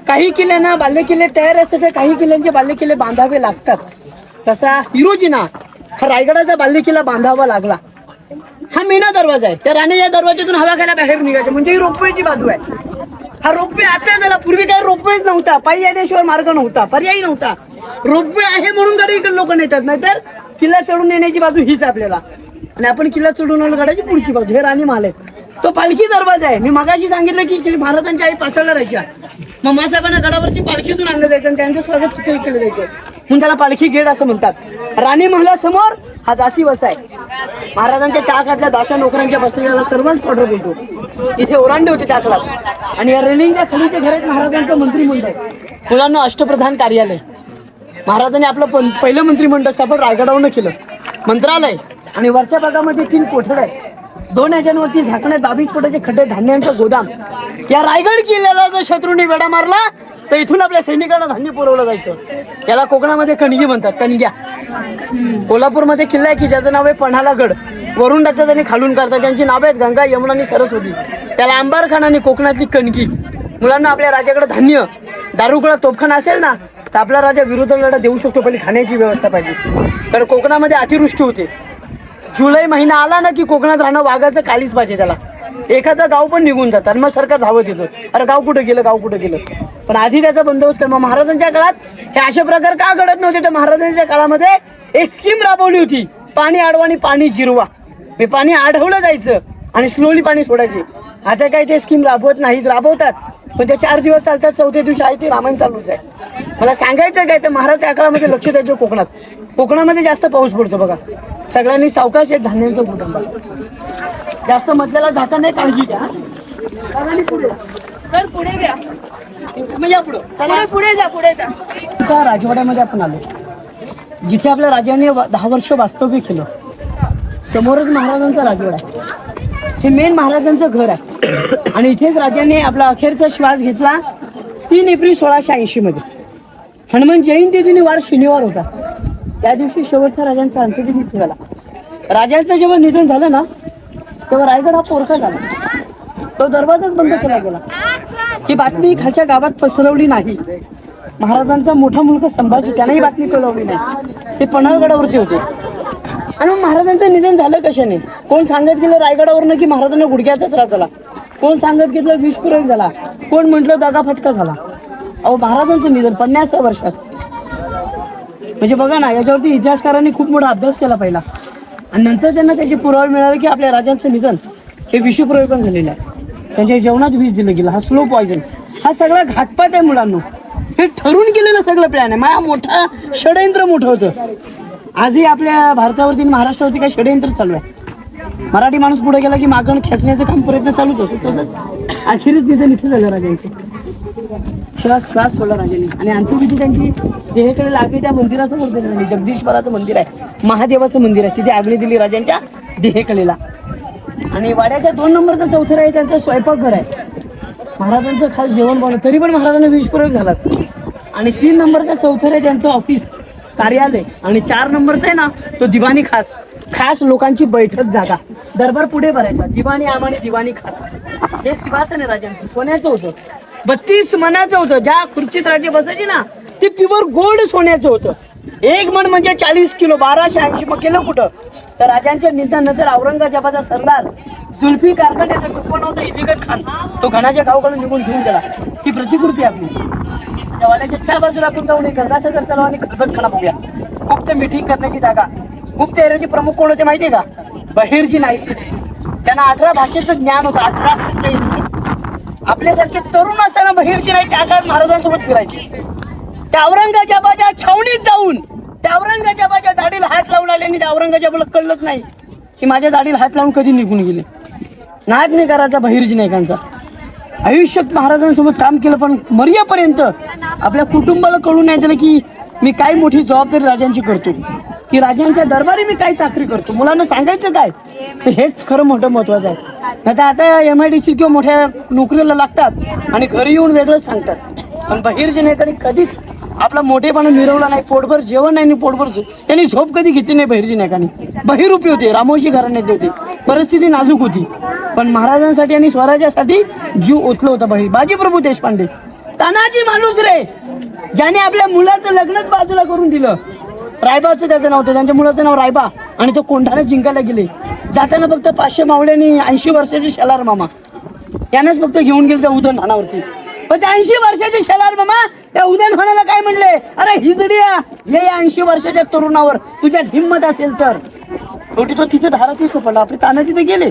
काही किल्ल्यांना बाल्य किल्ले तयार असतात, तर काही किल्ल्यांचे बाल्य किल्ले बांधावे लागतात. तसा हिरोजीना हा रायगडाचा बाल्य किल्ला बांधावा लागला. हा मेना दरवाजा आहे. त्या राणी या दरवाजातून हवा खायला बाहेर निघायचे, म्हणजे ही रोपवेची बाजू आहे. हा रोपवे आता झाला, पूर्वी काही रोपवेच नव्हता, पायी येण्याशिवाय मार्ग नव्हता, पर्यायी नव्हता. रोपवे आहे म्हणून गड इकडे लोक नेतात, नाहीतर किल्ला चढून येण्याची बाजू हीच आपल्याला. आणि आपण किल्ला चढून आलो गडाची पुढची बाजू. हे राणी महाल आहे. तो पालखी दरवाजा आहे. मी मगाशी सांगितलं की महाराजांच्या आई पाचाळला राहायच्या. मग मासाहेबांना गडावरती पालखीतून आणलं जायचं आणि त्यांचं स्वागत तिथे केलं जायचं, म्हणून त्याला पालखी गेट असं म्हणतात. राणी महालासमोर हा दासी वसा आहे. महाराजांच्या टाकातल्या दाशा नोकरांच्या बसलेल्या सर्वच क्वार्टर बोलतो. इथे ओरांडे होते त्या काळात. आणि या रेलिंगच्या खाली ते घरात महाराजांचं मंत्रिमंडळ आहे. मुलांना अष्टप्रधान कार्यालय. महाराजांनी आपलं पहिलं मंत्रिमंडळ स्थापन रायगडावरून केलं. मंत्रालय आणि वरच्या भागामध्ये 3 कोठड आहे. 2 याच्यावरती झाकणे, 22 फुटाचे खड्डे, धान्यांचं गोदाम. या रायगड किल्ल्याला जर शत्रूंनी वेढा मारला तर इथून आपल्या सैनिकांना धान्य पुरवलं जायचं. याला कोकणामध्ये कणगी म्हणतात, कणग्या. कोल्हापूरमध्ये किल्ला आहे की ज्याचं नाव आहे पन्हाळागड. वरून टाकतात आणि खालून काढतात. त्यांची नावं आहेत गंगा, यमुना आणि सरस्वती. त्याला अंबारखाना आणि कोकणातली कणगी. मुलांना आपल्या राजाकडे धान्य, दारुगोळा, तोफखाना असेल ना तर आपला राजा विरुद्ध लढा देऊ शकतो. पहिली खाण्याची व्यवस्था पाहिजे, कारण कोकणामध्ये अतिवृष्टी होते. जुलै महिना आला ना की कोकणात राहणं वाघाचं कालीच पाहिजे. त्याला एखादं गाव पण निघून जातात, मग सरकार धावत येतं, अरे गाव कुठं गेलं, गाव कुठं गेलं. पण आधी त्याचा बंदोबस्त कर. मग महाराजांच्या काळात हे अशा प्रकार का घडत नव्हते, तर महाराजांच्या काळामध्ये एक स्कीम राबवली होती, पाणी अडवा आणि पाणी जिरवा. हे पाणी अडवलं जायचं आणि स्लोली पाणी सोडायचे. आता काही ते स्कीम राबवत नाहीत, राबवतात पण ते 4 दिवस चालतात, 4थ्या दिवशी आहे ते रामायण चालूच आहे. मला सांगायचं काय तर महाराज त्या काळामध्ये लक्ष द्यायचं. कोकणामध्ये जास्त पाऊस पडतो बघा. सगळ्यांनी सावकाश एक धान्यांचं कुटुंब, जास्त मधल्याला जाता नाही, काळजी घ्या. तर पुढे घ्या, पुढे जा. राजवाड्यामध्ये आपण आलो, जिथे आपल्या राजाने 10 वर्ष वास्तव्य केलं. समोरच महाराजांचा राजवाडा आहे. हे मेन महाराजांचं घर आहे आणि इथेच राजाने आपला अखेरचा श्वास घेतला. 3 एप्रिल 1680 मध्ये हनुमान जयंती दिनी वार शनिवार होता. त्या दिवशी शेवटचा राजांचा अंत्यविधी झाला. राजांचं जेव्हा निधन झालं ना तेव्हा रायगड हा पोरका झाला. तो दरवाजाच बंद केला गेला. ही बातमी खालच्या गावात पसरवली नाही. महाराजांचा मोठा मुलगा संभाजी त्यानेही बातमी कळवली नाही. ते पन्हाळगडावरती होते. आणि मग महाराजांचं निधन झालं कशाने? कोण सांगत गेलं रायगडावरनं की महाराजांना गुडघ्याचा त्रास झाला, कोण सांगत गेलं विषप्रयोग झाला, कोण म्हटलं दगा फटका झाला. अहो महाराजांचं निधन 50 वर्षात. म्हणजे बघा ना, याच्यावरती इतिहासकारांनी खूप मोठा अभ्यास केला पहिला आणि नंतर त्यांना त्याचे पुरावे मिळाले की आपल्या राजांचं निधन हे विषप्रयोगन झालेलं आहे. त्यांच्या जेवणात विष दिलं गेलं. हा स्लो पॉयझन. हा सगळा घातपात आहे मुलांना. हे ठरून केलेलं सगळं प्लॅन आहे. माझा मोठा षडयंत्र मोठं होतं. आजही आपल्या भारतावरती महाराष्ट्रावरती काही षडयंत्र चालू आहे. मराठी माणूस पुढे गेला की मागण खेचण्याचं काम प्रयत्न चालूच असतो. तसंच अखेरीच निधन इथे झालं राजांचे. श्वास सोडला राजाने आणि अंत्यविधी त्यांची देहेकडे लागली त्या मंदिरासमोर दिली. जगदीश्वराचं मंदिर आहे, महादेवाचं मंदिर आहे. तिथे आगळी दिली राजांच्या देहेकलेला. आणि वाड्याच्या 2 नंबरचा चौथरा आहे त्यांचं स्वयंपाकघर आहे. महाराजांचं खास जेवण बनवलं तरी पण महाराजांना विषप्रयोग झाला. आणि 3 नंबरचा चौथरा आहे त्यांचं ऑफिस कार्यालय. आणि 4 नंबरचा आहे ना तो दिवाणी खास लोकांची बैठक जागा. दरबार पुढे भरायचा. दिवाणी आम आणि दिवाणी खास हे सिंहासन आहे राजांचं. सोन्याचं होतं. 32 मनाचं होतं. ज्या खुर्चीत राजे बसायचे ना ते प्युअर गोल्ड सोन्याचं होतं. 1 मन म्हणजे 40 किलो. 1280. मग केलं कुठं? तर राजांच्या निधनानंतर औरंगजेबाचा सरदार जुल्फिकार त्याचा टुप्पण होता इदिगत खान. तो घणाच्या गावाकडून निघून घेऊन गेला. ही प्रतिकृती आपली त्या वाड्याच्या त्या बाजूला आपण जाऊन गंगासागर तलाव आणि खलबत खाना बघूया. गुप्त मीटिंग करण्याची जागा. गुप्त एरियाचे प्रमुख कोण होते माहितीये का? बहिर्जी नाईक. त्यांना 18 भाषेचं ज्ञान होतं. 18 भाषा. आपल्यासारखे तरुण असताना बहिर्जी नाईक त्या काळात महाराजांसोबत फिरायचे. त्या औरंगजेबाच्या छावणीत जाऊन त्या औरंगजेबाच्या दाढीला हात लावून आले आणि त्या औरंगजेबाला कळलंच नाही की माझ्या दाढीला हात लावून कधी निघून गेले. नाद नाही करायचा बहिर्जी नाईकांचा. आयुष्यात महाराजांसोबत काम केलं पण मर्यापर्यंत आपल्या कुटुंबाला कळून नाही दिलं की मी काय मोठी जबाबदारी राजांची करतो, की राजांच्या दरबारी मी काय चाकरी करतो. मुलांना सांगायचं काय तर हेच खरं मोठं महत्वाचं आहे. नाही आता MIDC किंवा मोठ्या नोकरीला लागतात आणि घरी येऊन वेगळंच सांगतात. पण बहिर्जी नाईकांनी कधीच आपला मोठेपणा मिरवला नाही. पोटभर जेवण नाही, पोटभर त्यांनी झोप कधी घेतली नाही. बहिर्जी नाईकांनी बहिरूपी होते, रामोशी घराण्यातले होते. परिस्थिती नाजूक होती पण महाराजांसाठी आणि स्वराज्यासाठी जीव ओतलं होता. बाजीप्रभू देशपांडे तानाजी माणूस रे, ज्याने आपल्या मुलाचं लग्नच बाजूला करून दिलं. रायबाचं त्याचं नाव होतं. त्यांच्या मुलाचं नाव रायबा आणि तो कोंढाणा जिंकायला गेले. जाताना फक्त 500 मावळ्यांनी 80 वर्षाचे शेलार मामा यानंच फक्त घेऊन गेले त्या उदयनखानावरती. पण त्या 80 वर्षाचे शेलार मामा त्या उदयनखानाला काय म्हणले? अरे हिजड्या ये 80 वर्षाच्या तरुणावर तुझ्यात हिंमत असेल तर. शेवटी तो तिथे धारात पडला. आपले ताना तिथे गेले.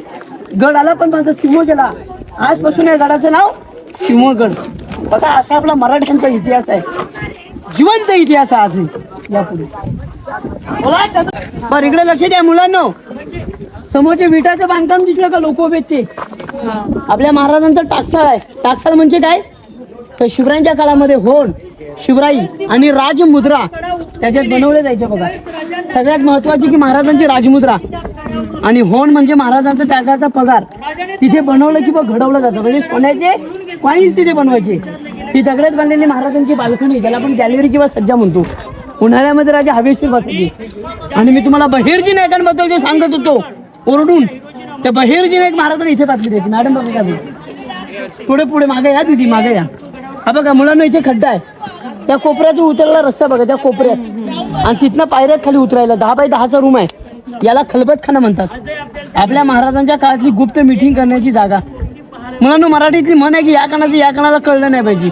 गड आला पण माझा सिंह गेला. आजपासून या गडाचं नाव सिंहगड. बघा असा आपला मराठ्यांचा इतिहास आहे. जिवंत इतिहास आहे आजही. यापुढे बरं इकडे लक्ष द्या मुलांनो. समोरचे विटाचं बांधकाम दिसलं का? लोक उभे ते आपल्या महाराजांचा टाकसाळ आहे. टाकसाळ म्हणजे काय? तर शिवरायांच्या काळामध्ये होण, शिवराई आणि राजमुद्रा त्याच्यात बनवले जायचे. बघा सगळ्यात महत्वाची की महाराजांची राजमुद्रा आणि होण म्हणजे महाराजांचा त्यागाचा पगार तिथे बनवलं की घडवलं जातं. म्हणजे सोन्याचे कॉईन्स तिथे बनवायचे. ती दगडात बांधलेली महाराजांची बाल्कनी ज्याला आपण गॅलरी किंवा सज्जा म्हणतो. उन्हाळ्यामध्ये राजा हवेशीर बसायचे. आणि मी तुम्हाला बहिर्जी नाईकांबद्दल जे सांगत होतो ओरडून त्या बहिर्जी नाईक महाराजांनी इथे पाठवली द्यायची. मॅडम बघा पुढे मागे या दीदी मागे या. हा बघा मुलांना इथे खड्डा आहे. त्या कोपऱ्यातून उतरला रस्ता बघा त्या कोपऱ्यात आणि तिथनं पायऱ्यात खाली उतरायला 10x10चा रूम आहे. याला खलबतखाना म्हणतात. आपल्या महाराजांच्या काळातली गुप्त मीटिंग करण्याची जागा. मुलांना मराठीतली म्हण आहे की या कानाचं या कानाला कळलं नाही पाहिजे.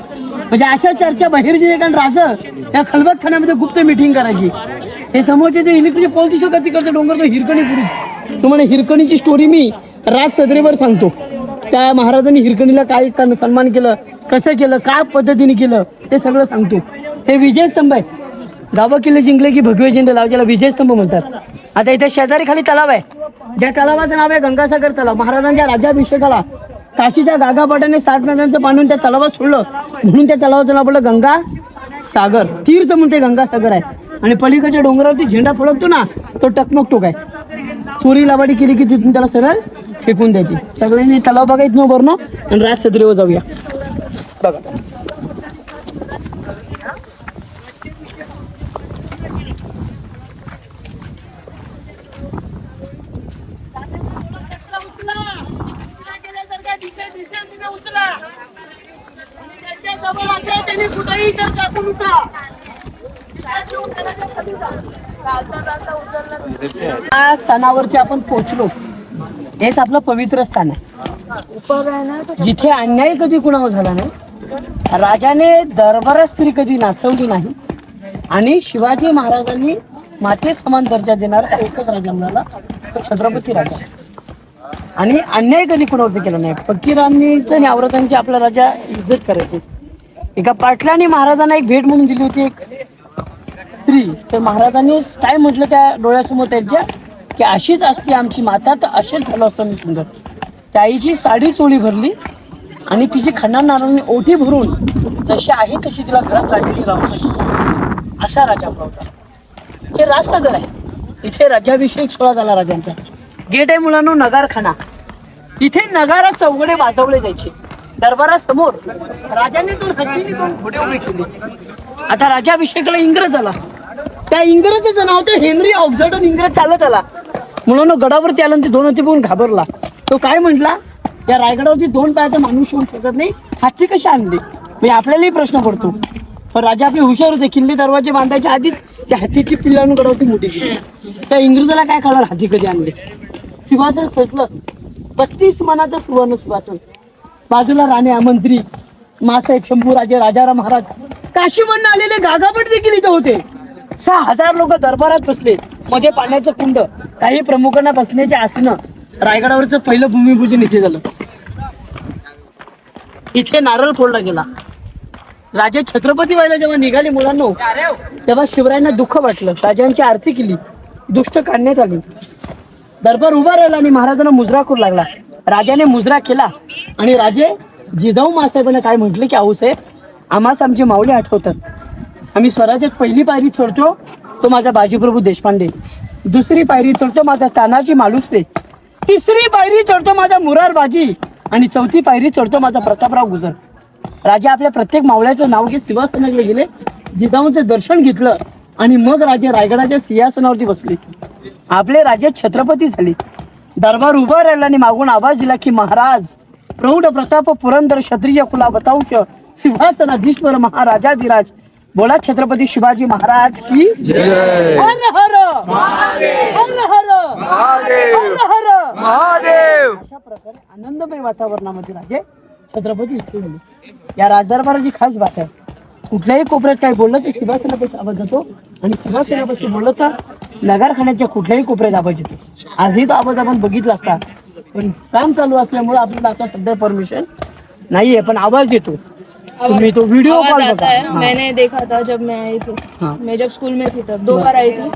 म्हणजे अशा चर्चा बहिर्जी नाईक आणि राजा या खलबतखान्यामध्ये गुप्त मीटिंग करायची. हे समोरचे जे इलेक्ट्रिक पोल दिसतो का तिकडचं डोंगर तो हिरकणीपुरी. तुम्हाला हिरकणीची स्टोरी मी राज सदरेवर सांगतो. त्या महाराजांनी हिरकणीला काय सन्मान केलं, कसं केलं, काय पद्धतीने केलं ते सगळं सांगतो. हे विजयस्तंभ आहे. गावं किल्ले जिंकले की भगवे झेंडे लावायला विजयस्तंभ म्हणतात. आता इथे शेजारी खाली तलाव आहे. ज्या तलावाचं नाव आहे गंगासागर तलाव. महाराजांच्या राज्याभिषेकाला काशीच्या गागापाटाने 60 नद्यांचं पाणी त्या तलावात सोडलं म्हणून त्या तलावाचं नाव पडलं गंगा सागर. तीर्थ म्हणते गंगासागर आहे. आणि पलीकडच्या डोंगरावरती झेंडा फडकतो ना तो टकमक टोक आहे. चोरी लावाडी केली की तिथून त्याला सरळ फेकून द्यायची. सगळ्यांनी तलाव बघा इथनं वरनं आणि राज सदरेवर जाऊया. बघा जवळ असल्या त्यांनी कुठेही तर टाकून उठा. या स्थानावरती आपण पोहोचलो. हेच आपलं पवित्र स्थान आहे, जिथे अन्याय कधी कुणावर झाला नाही, राजाने दरबारात स्त्री कधी नाचवली नाही, आणि शिवाजी महाराजांनी माते समान दर्जा देणारा एकच राजा मिळाला, तो छत्रपती राजा. आणि अन्याय कधी कुणावरती केला नाही. फकीरांनी आणि आवरतांची आपला राजा इज्जत करायची. एका पाटलाने महाराजांना एक भेट म्हणून दिली होती, एक स्त्री. तर महाराजांनी काय म्हटलं त्या डोळ्यासमोर त्यांच्या, की अशीच असते आमची माता, तर असेच झालो असतो मी सुंदर. त्या आईची साडी चोळी भरली आणि तिची खंडा नारळाने ओठी भरून जशी आहे तशी तिला घरात चाललेली राहून, असा राजा आपला होता. हे राजसदर आहे. इथे राज्याभिषेक सोहळा झाला राजांचा. गेट आहे मुलांनो नगारखाना. इथे नगारा चौघडे वाजवले जायचे. दरबारासमोर राजाने दोन हत्तीने दोन घोडे उभे केले. आता राज्याभिषेकाला इंग्रज आला. त्या इंग्रजाचं नाव होतं हेनरी ऑक्झर्टन. इंग्रज चालत आला. मुलांनो गडावरती आला आणि ते दोन हत्ती बघून घाबरला. तो काय म्हटला, या रायगडावरती दोन पायाचा माणूस येऊ शकत नाही, हत्ती कशी आणली. म्हणजे आपल्यालाही प्रश्न पडतो. पण राजा आपले हुशार होते. किल्ले दरवाजे बांधायच्या आधीच त्या हत्तीची पिल्ल आणून गडावरती मोठी केली. त्या इंग्रजाला काय कळणार हत्ती कधी आणले. सिंहासन सजलं 32 मनाचं सुवर्ण सिंहासन. बाजूला राणे मंत्री मासाहेब शंभूराजे राजाराम महाराज, काशीवरून आलेले गागाभट देखील इथे होते. 6000 लोक दरबारात बसले. मध्ये पाण्याचं कुंड, काही प्रमुखांना बसण्याचे आसनं. रायगडावरचं पहिलं भूमिपूजन इथे झालं. इथे नारळ फोडला गेला. राजे छत्रपती व्हायला जेव्हा निघाले मुलांनो, तेव्हा शिवरायांना दुःख वाटलं. राजांची आरती केली, दुष्ट काढण्यात आली. दरबार उभा राहिला आणि महाराजांना मुजरा करू लागला. राजाने मुजरा केला आणि राजे जिजाऊ मासाहेबांना काय म्हटले, की आऊसाहेब आम्हास आमचे माऊली आठवतात. आम्ही स्वराज्यात पहिली पायरी चढतो तो माझा बाजीप्रभू देशपांडे, दुसरी पायरी चढतो माझा तानाजी मालुसरे, तिसरी पायरी चढतो माझा मुरार बाजी, आणि चौथी पायरी चढतो माझा प्रतापराव गुजर. राजा आपल्या प्रत्येक मावळ्याचं नाव घेत सिंहासनाकडे गेले, जिजाऊंचं दर्शन घेतलं आणि मग राजे रायगडाच्या सिंहासनावरती बसले. आपले राजे छत्रपती झाले. दरबार उभा राहिला आणि मागून आवाज दिला, की महाराज प्रौढ प्रताप पुरंदर क्षत्रिय कुला बताऊश सिंहासनाधीश्वर महाराजाधिराज बोला छत्रपती शिवाजी महाराज की जय. हर हर महादेव, हर हर महादेव, हर हर महादेव. अशा प्रकारे आनंदमय वातावरणामध्ये राजे छत्रपती इथे गेले. या राजदरबाराची खास बात आहे, कुठल्याही कोपऱ्यात काही बोललं तर सिंहासनापाशी आवाज जातो, आणि सिंहासनापाशी बोललं तर नगारखान्याच्या कुठल्याही कोपऱ्यात आवाज येतो. आजही तो आवाज आपण बघितला असता, पण काम चालू असल्यामुळे आपल्याला आता सध्या परमिशन नाहीये, पण आवाज येतो. तुम्ही तो व्हिडिओ कॉल बघा. मैंने देखा था जब मैं आई थी. हाँ. मैं जब स्कूल में थी तब 2 बार आई थी.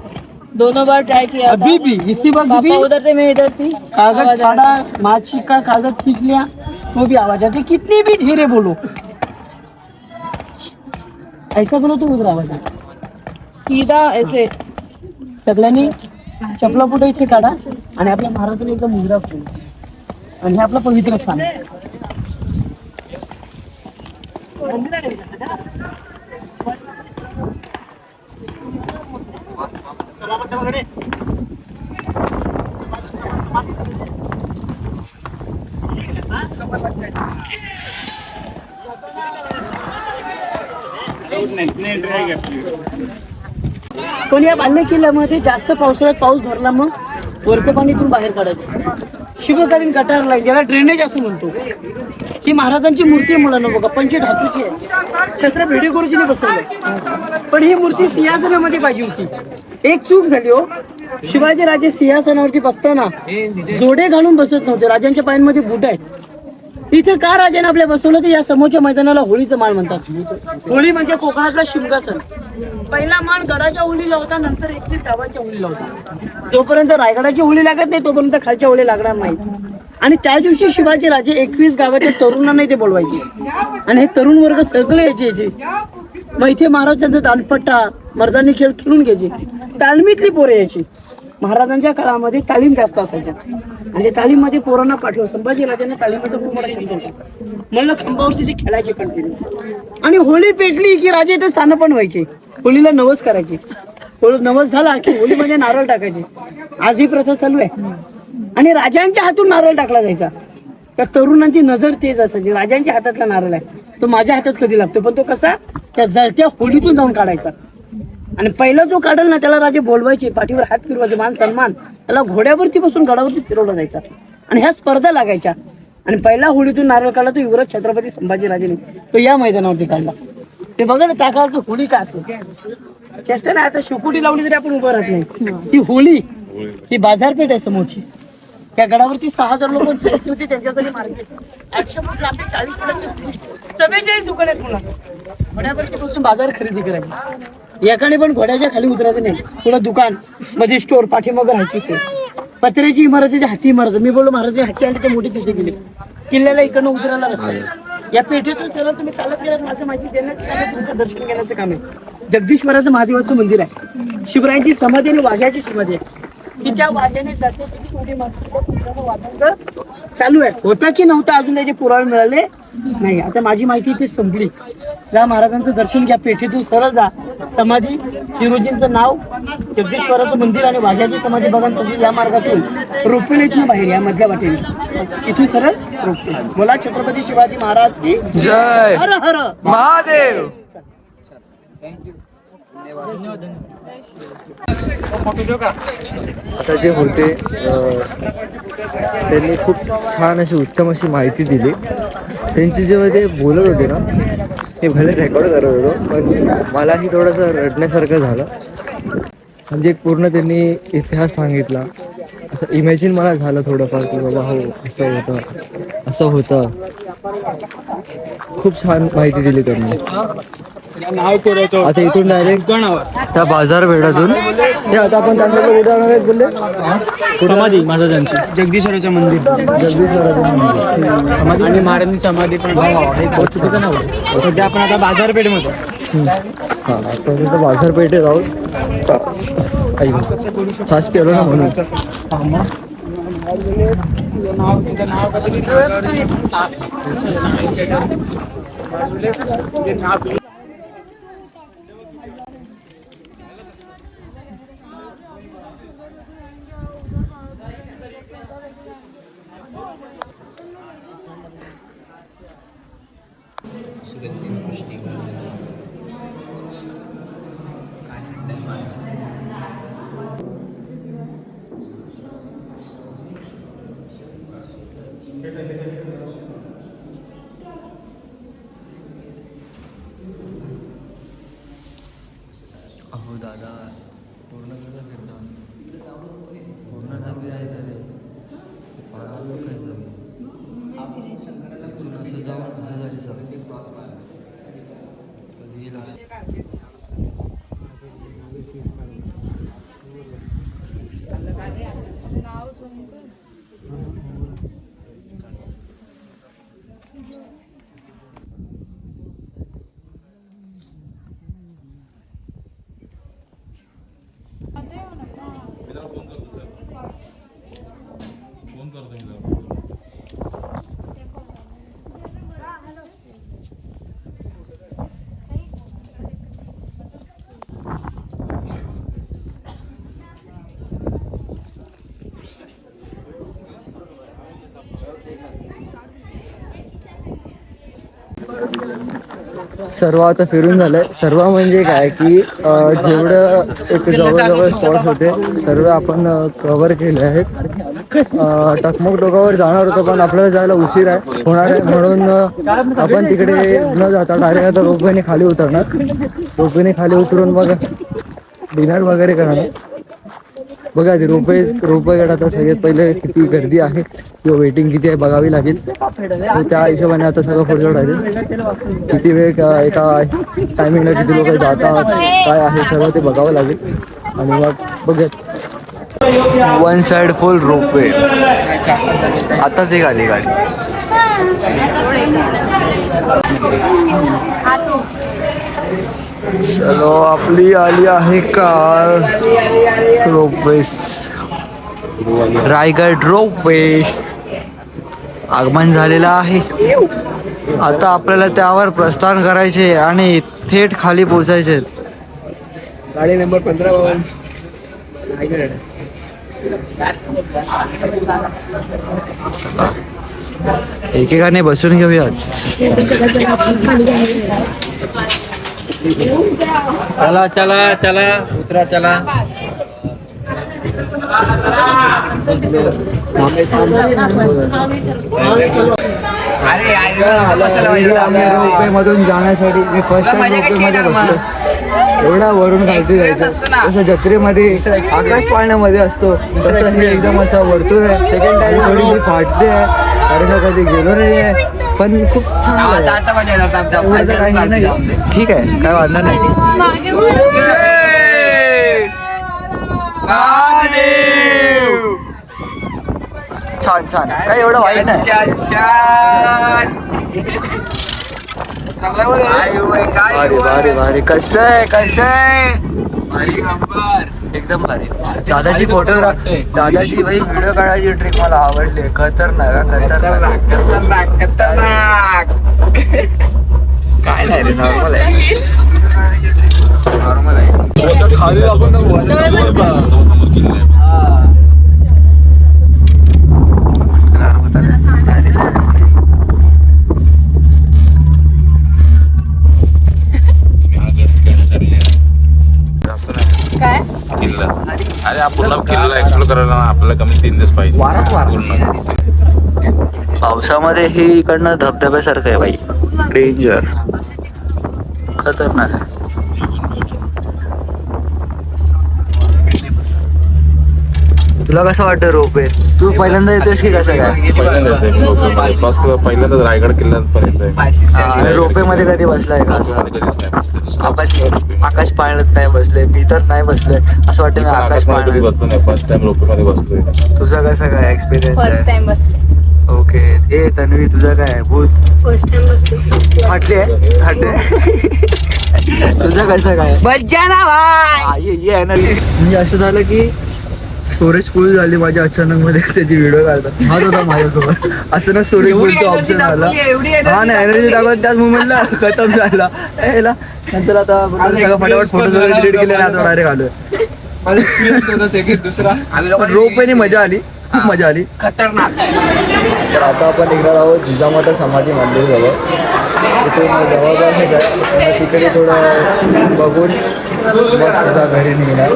दोनों बार ट्राई किया था. अभी भी इसी वक्त भी पापा उधर थे, मैं इधर थी. कागज आवाज आ रहा फाड़ा, माची का कागज खींच लिया तो भी आवाज आती. कितनी भी धीरे बोलो, ऐसा बोलो तो उधर आवाज आती. था. सीधा ऐसे सगळ्यांनी चपला पुढे इथे काढा आणि आपल्या महाराजांनी एकदम मुजरा करू. आणि हे आपलं पवित्र स्थान आहे. पण या बांधण्या किल्ल्यामध्ये जास्त पावसाळ्यात पाऊस भरला मग वरचं पाणी इथून बाहेर काढायचं. शिवकालीन गटार लाईन, ज्याला ड्रेनेज असं म्हणतो. ही महाराजांची मूर्ती आहे मुलांना बघा, पंचधातूची आहे. छत्र भेडे गुरुजीने बसवलं, पण ही मूर्ती सिंहासनामध्ये पाहिजे होती. एक चूक झाली हो. शिवाजी राजे सिंहासनावरती बसताना जोडे घालून बसत नव्हते. राजांच्या पायांमध्ये बूट आहेत. इथे का राजाने आपल्या बसवलं, तर या समोरच्या मैदानाला होळीचं माळ म्हणतात. होळी म्हणजे कोकणातला शिमगासन. पहिला मान गडाच्या होळीला होता, नंतर 31 गावाच्या होळीला होता. जोपर्यंत रायगडाची होळी लागत नाही तोपर्यंत खालच्या होळी लागणार नाही. आणि त्या दिवशी शिवाजी राजे 21 गावाच्या तरुणांना इथे बोलवायचे, आणि हे तरुण वर्ग सगळे यायचे. मग इथे महाराज त्यांचा दांडपट्टा मर्दानी खेळ खेळून घ्यायचे. तालमीतली पोरं यायची. महाराजांच्या काळामध्ये तालीम जास्त असायच्या, आणि तालीममध्ये पोरांना पाठवलं. संभाजी राजांना तालीमचा खूप मोठा छंद होता. म्हणलं खांबावरती ते खेळायचे कंटिन्यू. आणि होळी पेटली की राजे इथे स्थान पण व्हायचे. होळीला नवस करायचे. नवस झाला की होळीमध्ये नारळ टाकायचे. आज ही प्रथा चालू आहे. आणि राजांच्या हातून नारळ टाकला जायचा. त्या तरुणांची नजर तेज असायची. राजांच्या हातातला नारळ आहे. तो माझ्या हातात कधी लागतो, पण तो कसा त्या जळत्या होडीतून जाऊन काढायचा. आणि पहिला जो काढल ना त्याला राजे बोलवायचे, पाठीवर हात फिरवायचे, मान सन्मान. त्याला घोड्यावरती बसून गडावरती फिरवला जायचा आणि ह्या स्पर्धा लागायच्या. आणि पहिला होडीतून नारळ काढला तो युवराज छत्रपती संभाजीराजेने, तो या मैदानावरती काढला. ते बघा ना त्या काळात होळी का असेल, चेष्टा नाही. आता शिवकुटी लावली तरी आपण उभं राहत नाही. ही होळी, ही बाजारपेठ आहे समोरची. त्या गडावरती 6,000 लोक फिरत होती, त्यांच्यासाठी मार्केट. 800 फूट लांबी, 40 फुटाची 44 दुकान आहेत पुन्हा. घोड्यावरती बसून बाजार खरेदी करायची. एकाने पण घोड्याच्या खाली उतरायचं नाही. पुढं दुकान, मध्ये स्टोर, पाठीमागं राहायची सोय. पत्र्याची इमारत आहे, हत्ती इमारत. मी बोललो महाराज हत्ती आणि ते मोठे तिथे गेले. किल्ल्याला इकडनं उतरायला रस्ता. या पेठेतून सरळ तुम्ही चालत गेलात, माझं माहिती देण्याचं काम आहे, तुमचं दर्शन घेण्याचं काम आहे. जगदीश्वराचं महादेवाचं मंदिर आहे. शिवरायांची समाधी आणि वाघ्याची समाधी आहे. की त्या वाघ्याने जाते चालू आहे. होता की नव्हता अजून त्याचे पुरावे मिळाले नाही. आता माझी माहिती इथे संपली. या महाराजांचं दर्शन घ्या, पेठेतून सरळ जा. समाधी, हिरोजींचं नाव, जगदीश्वराचं मंदिर आणि वाघ्याची समाधी बघा. तशी या मार्गातून रोपवेला इथून बाहेर या मधल्या वाटेने इथून सरळ रोपवे. बोला छत्रपती शिवाजी महाराज की जय. हर हर महादेव. आता जे होते त्यांनी खूप छान अशी उत्तम अशी माहिती दिली. त्यांची जेव्हा ते बोलत होते ना, हे भले रेकॉर्ड करत होतो, पण मलाही थोडंसं रडण्यासारखं झालं. म्हणजे पूर्ण त्यांनी इतिहास सांगितला. असं इमॅजिन मला झालं थोडंफार की बाबा हो असं होतं, असं होतं. खूप छान माहिती दिली त्यांनी. आता इथून डायरेक्ट त्या बाजारपेठातून हे आता आपण त्यांना कुठे जाणार आहेत बोलले? समाधी महाराजांची, जगदीश्वराचं मंदिर, जगदीश्वराचं मंदिर, समाधी आणि महाराजांची समाधी पण. चुकीचं नाव. सध्या आपण आता बाजारपेठेमध्ये. हां, आता तिथं बाजारपेठेत आहोत. छास पेलो ना म्हणून. अहो दादा, पूर्ण कसं फिरता? पूर्ण ना फिरायचं रे, इथून असं जाऊन असं जायचं. कधी येईल सर्व आता फिरून झालंय. सर्व म्हणजे काय की जेवढं एक जवळजवळ स्पॉट्स होते सर्व आपण कव्हर केले आहेत. टकमक डोकावर जाणार होतो पण आपल्याला जायला उशीर आहे होणार आहे, म्हणून आपण तिकडे न जाता डायरेक्ट आता रोपवेने खाली उतरणार. रोपवेने खाली उतरून मग डिनर वगैरे करणार. बघा ते रोपवेकडे आता सगळ्यात पहिले किती गर्दी आहे किंवा वेटिंग किती आहे बघावी लागेल. त्या हिशोबाने आता सगळं पुढचं राहील. किती वेळ एका टायमिंगला किती लोक जातात काय आहे सर्व ते बघावं लागेल. आणि मग बघूयात. वन साइड फुल रोपवे. आताच एक आली गाडी. चलो आपली आली आहे कार. रोपवेस रायगड रोपवे आगमन झालेलं आहे. आता आपल्याला त्यावर प्रस्थान करायचे आणि थेट खाली पोहोचायचे. गाडी नंबर 15 चला एकेकाने बसून घेऊयात. चला चला चला उतरा चला. रोपवे मधून जाण्यासाठी मी फर्स्ट टाइम रोपवे मध्ये बसलो. एवढा वरून खालती जायचं जसं जत्रेमध्ये आकाश पाळण्यामध्ये असतो तसं हे एकदम असा वरतून आहे. सेकंड टाइम थोडीशी फाटते आहे कारण का कधी गेलो नाही आहे पण खूप चांगलं आहे. ठीक आहे काय वांधा नाही. छान छान काय एवढं वाईट नाही. भारी भारी भारी कसं आहे भारी एकदम भारी. दादाची फोटोग्राफी दादाची भाई व्हिडिओ काढायची ट्रिक मला आवडली. खतरनाक काय नाही रे नॉर्मल आहे. खाली आपण काय अरे आपण किल्ला एक्सप्लोर करायला आपल्याला कमी 3 दिवस पाहिजे. पावसामध्ये हे इकडनं धबधब्यासारखं आहे बाई. डेंजर खतरनाक आहे. तुला कसं वाटतं रोपवे? तू पहिल्यांदा येतोयस की कसं काय? पहिल्यांदाच रायगड किल्ल्यापर्यंत आणि रोपवे मध्ये कधी बसलाय का असं? कधीच नाही बसले. आकाश पाळण्यात नाही बसले मी तर नाही बसलोय असं वाटतं. मी आकाश कधी पाळण्यात बसलो नाही. फर्स्ट टाइम रोपे मध्ये बसलोय. तुझा कसं काय एक्सपिरियन्स फर्स्ट आहे? टाइम बसले. ओके. ए तन्वी तुझं काय भूत फर्स्ट टाइम बसले. फाटले तुझं कसं काय? ये आहे ना. म्हणजे असं झालं की स्टोरेज फुल झाली माझी अचानक मध्ये त्याची व्हिडिओ काढतात. हाच होता माझ्यासोबत. अचानक स्टोरेज फुलचा ऑप्शन आला. हा ना एनर्जी दाखवत त्याच मुमेंटला खतम झाला. याला नंतर आता सगळं फटाफट फोटोज वगैरे डिलीट केले आणि आता डायरेक्ट आलोय. पण रोपवेने मजा आली. खूप मजा आली. तर आता आपण निघणार आहोत जिजामाता समाधी मंदिर जवळ. तिथून जवळपासच आहे. तिकडे थोडं बघून मग सुद्धा घरी निघणार.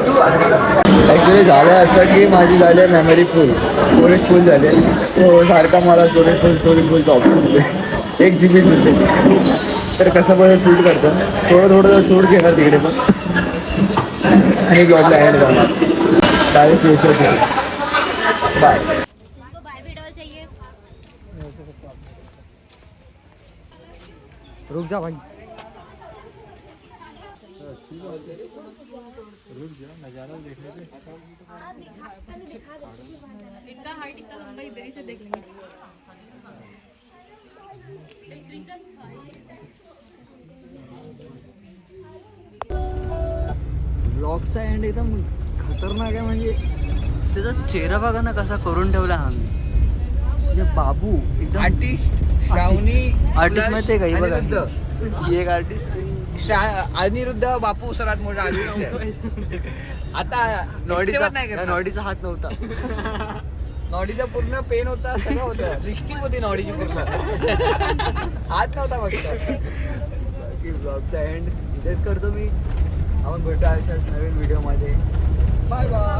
ॲक्च्युली झालं असं की माझी झाली आहे मेमरी फुल. स्टोरेज फुल झाली आहे. तो सारखा मला स्टोरेज फुलचा ऑप्शन होते. 1 GB मिळते. तर कसं पण शूट करतो थोडं शूट घेणार तिकडे पण आणि ब्लॉगला ॲड करणार. Direct future bye. रुक जा भाई. ब्लॉगचा एंड एकदम खतरनाक आहे. म्हणजे त्याचा चेहरा बघा ना कसा करून ठेवला आम्ही. म्हणजे बाबू एकदम आर्टिस्ट माहिती आहे का? हे बघा ही एक आर्टिस्ट अनिरुद्ध बापू सर्वात मोठा आता नॉडीचा हात नव्हता. नॉडीचा पूर्ण पेन होता. सगळं होतं. लिस्टिंग होती नॉडीची पूर्ण. हात नव्हता फक्त. ब्लॉगचा एंड इथेच करतो मी. आपण भेटू अशाच नवीन व्हिडिओमध्ये. Bye bye.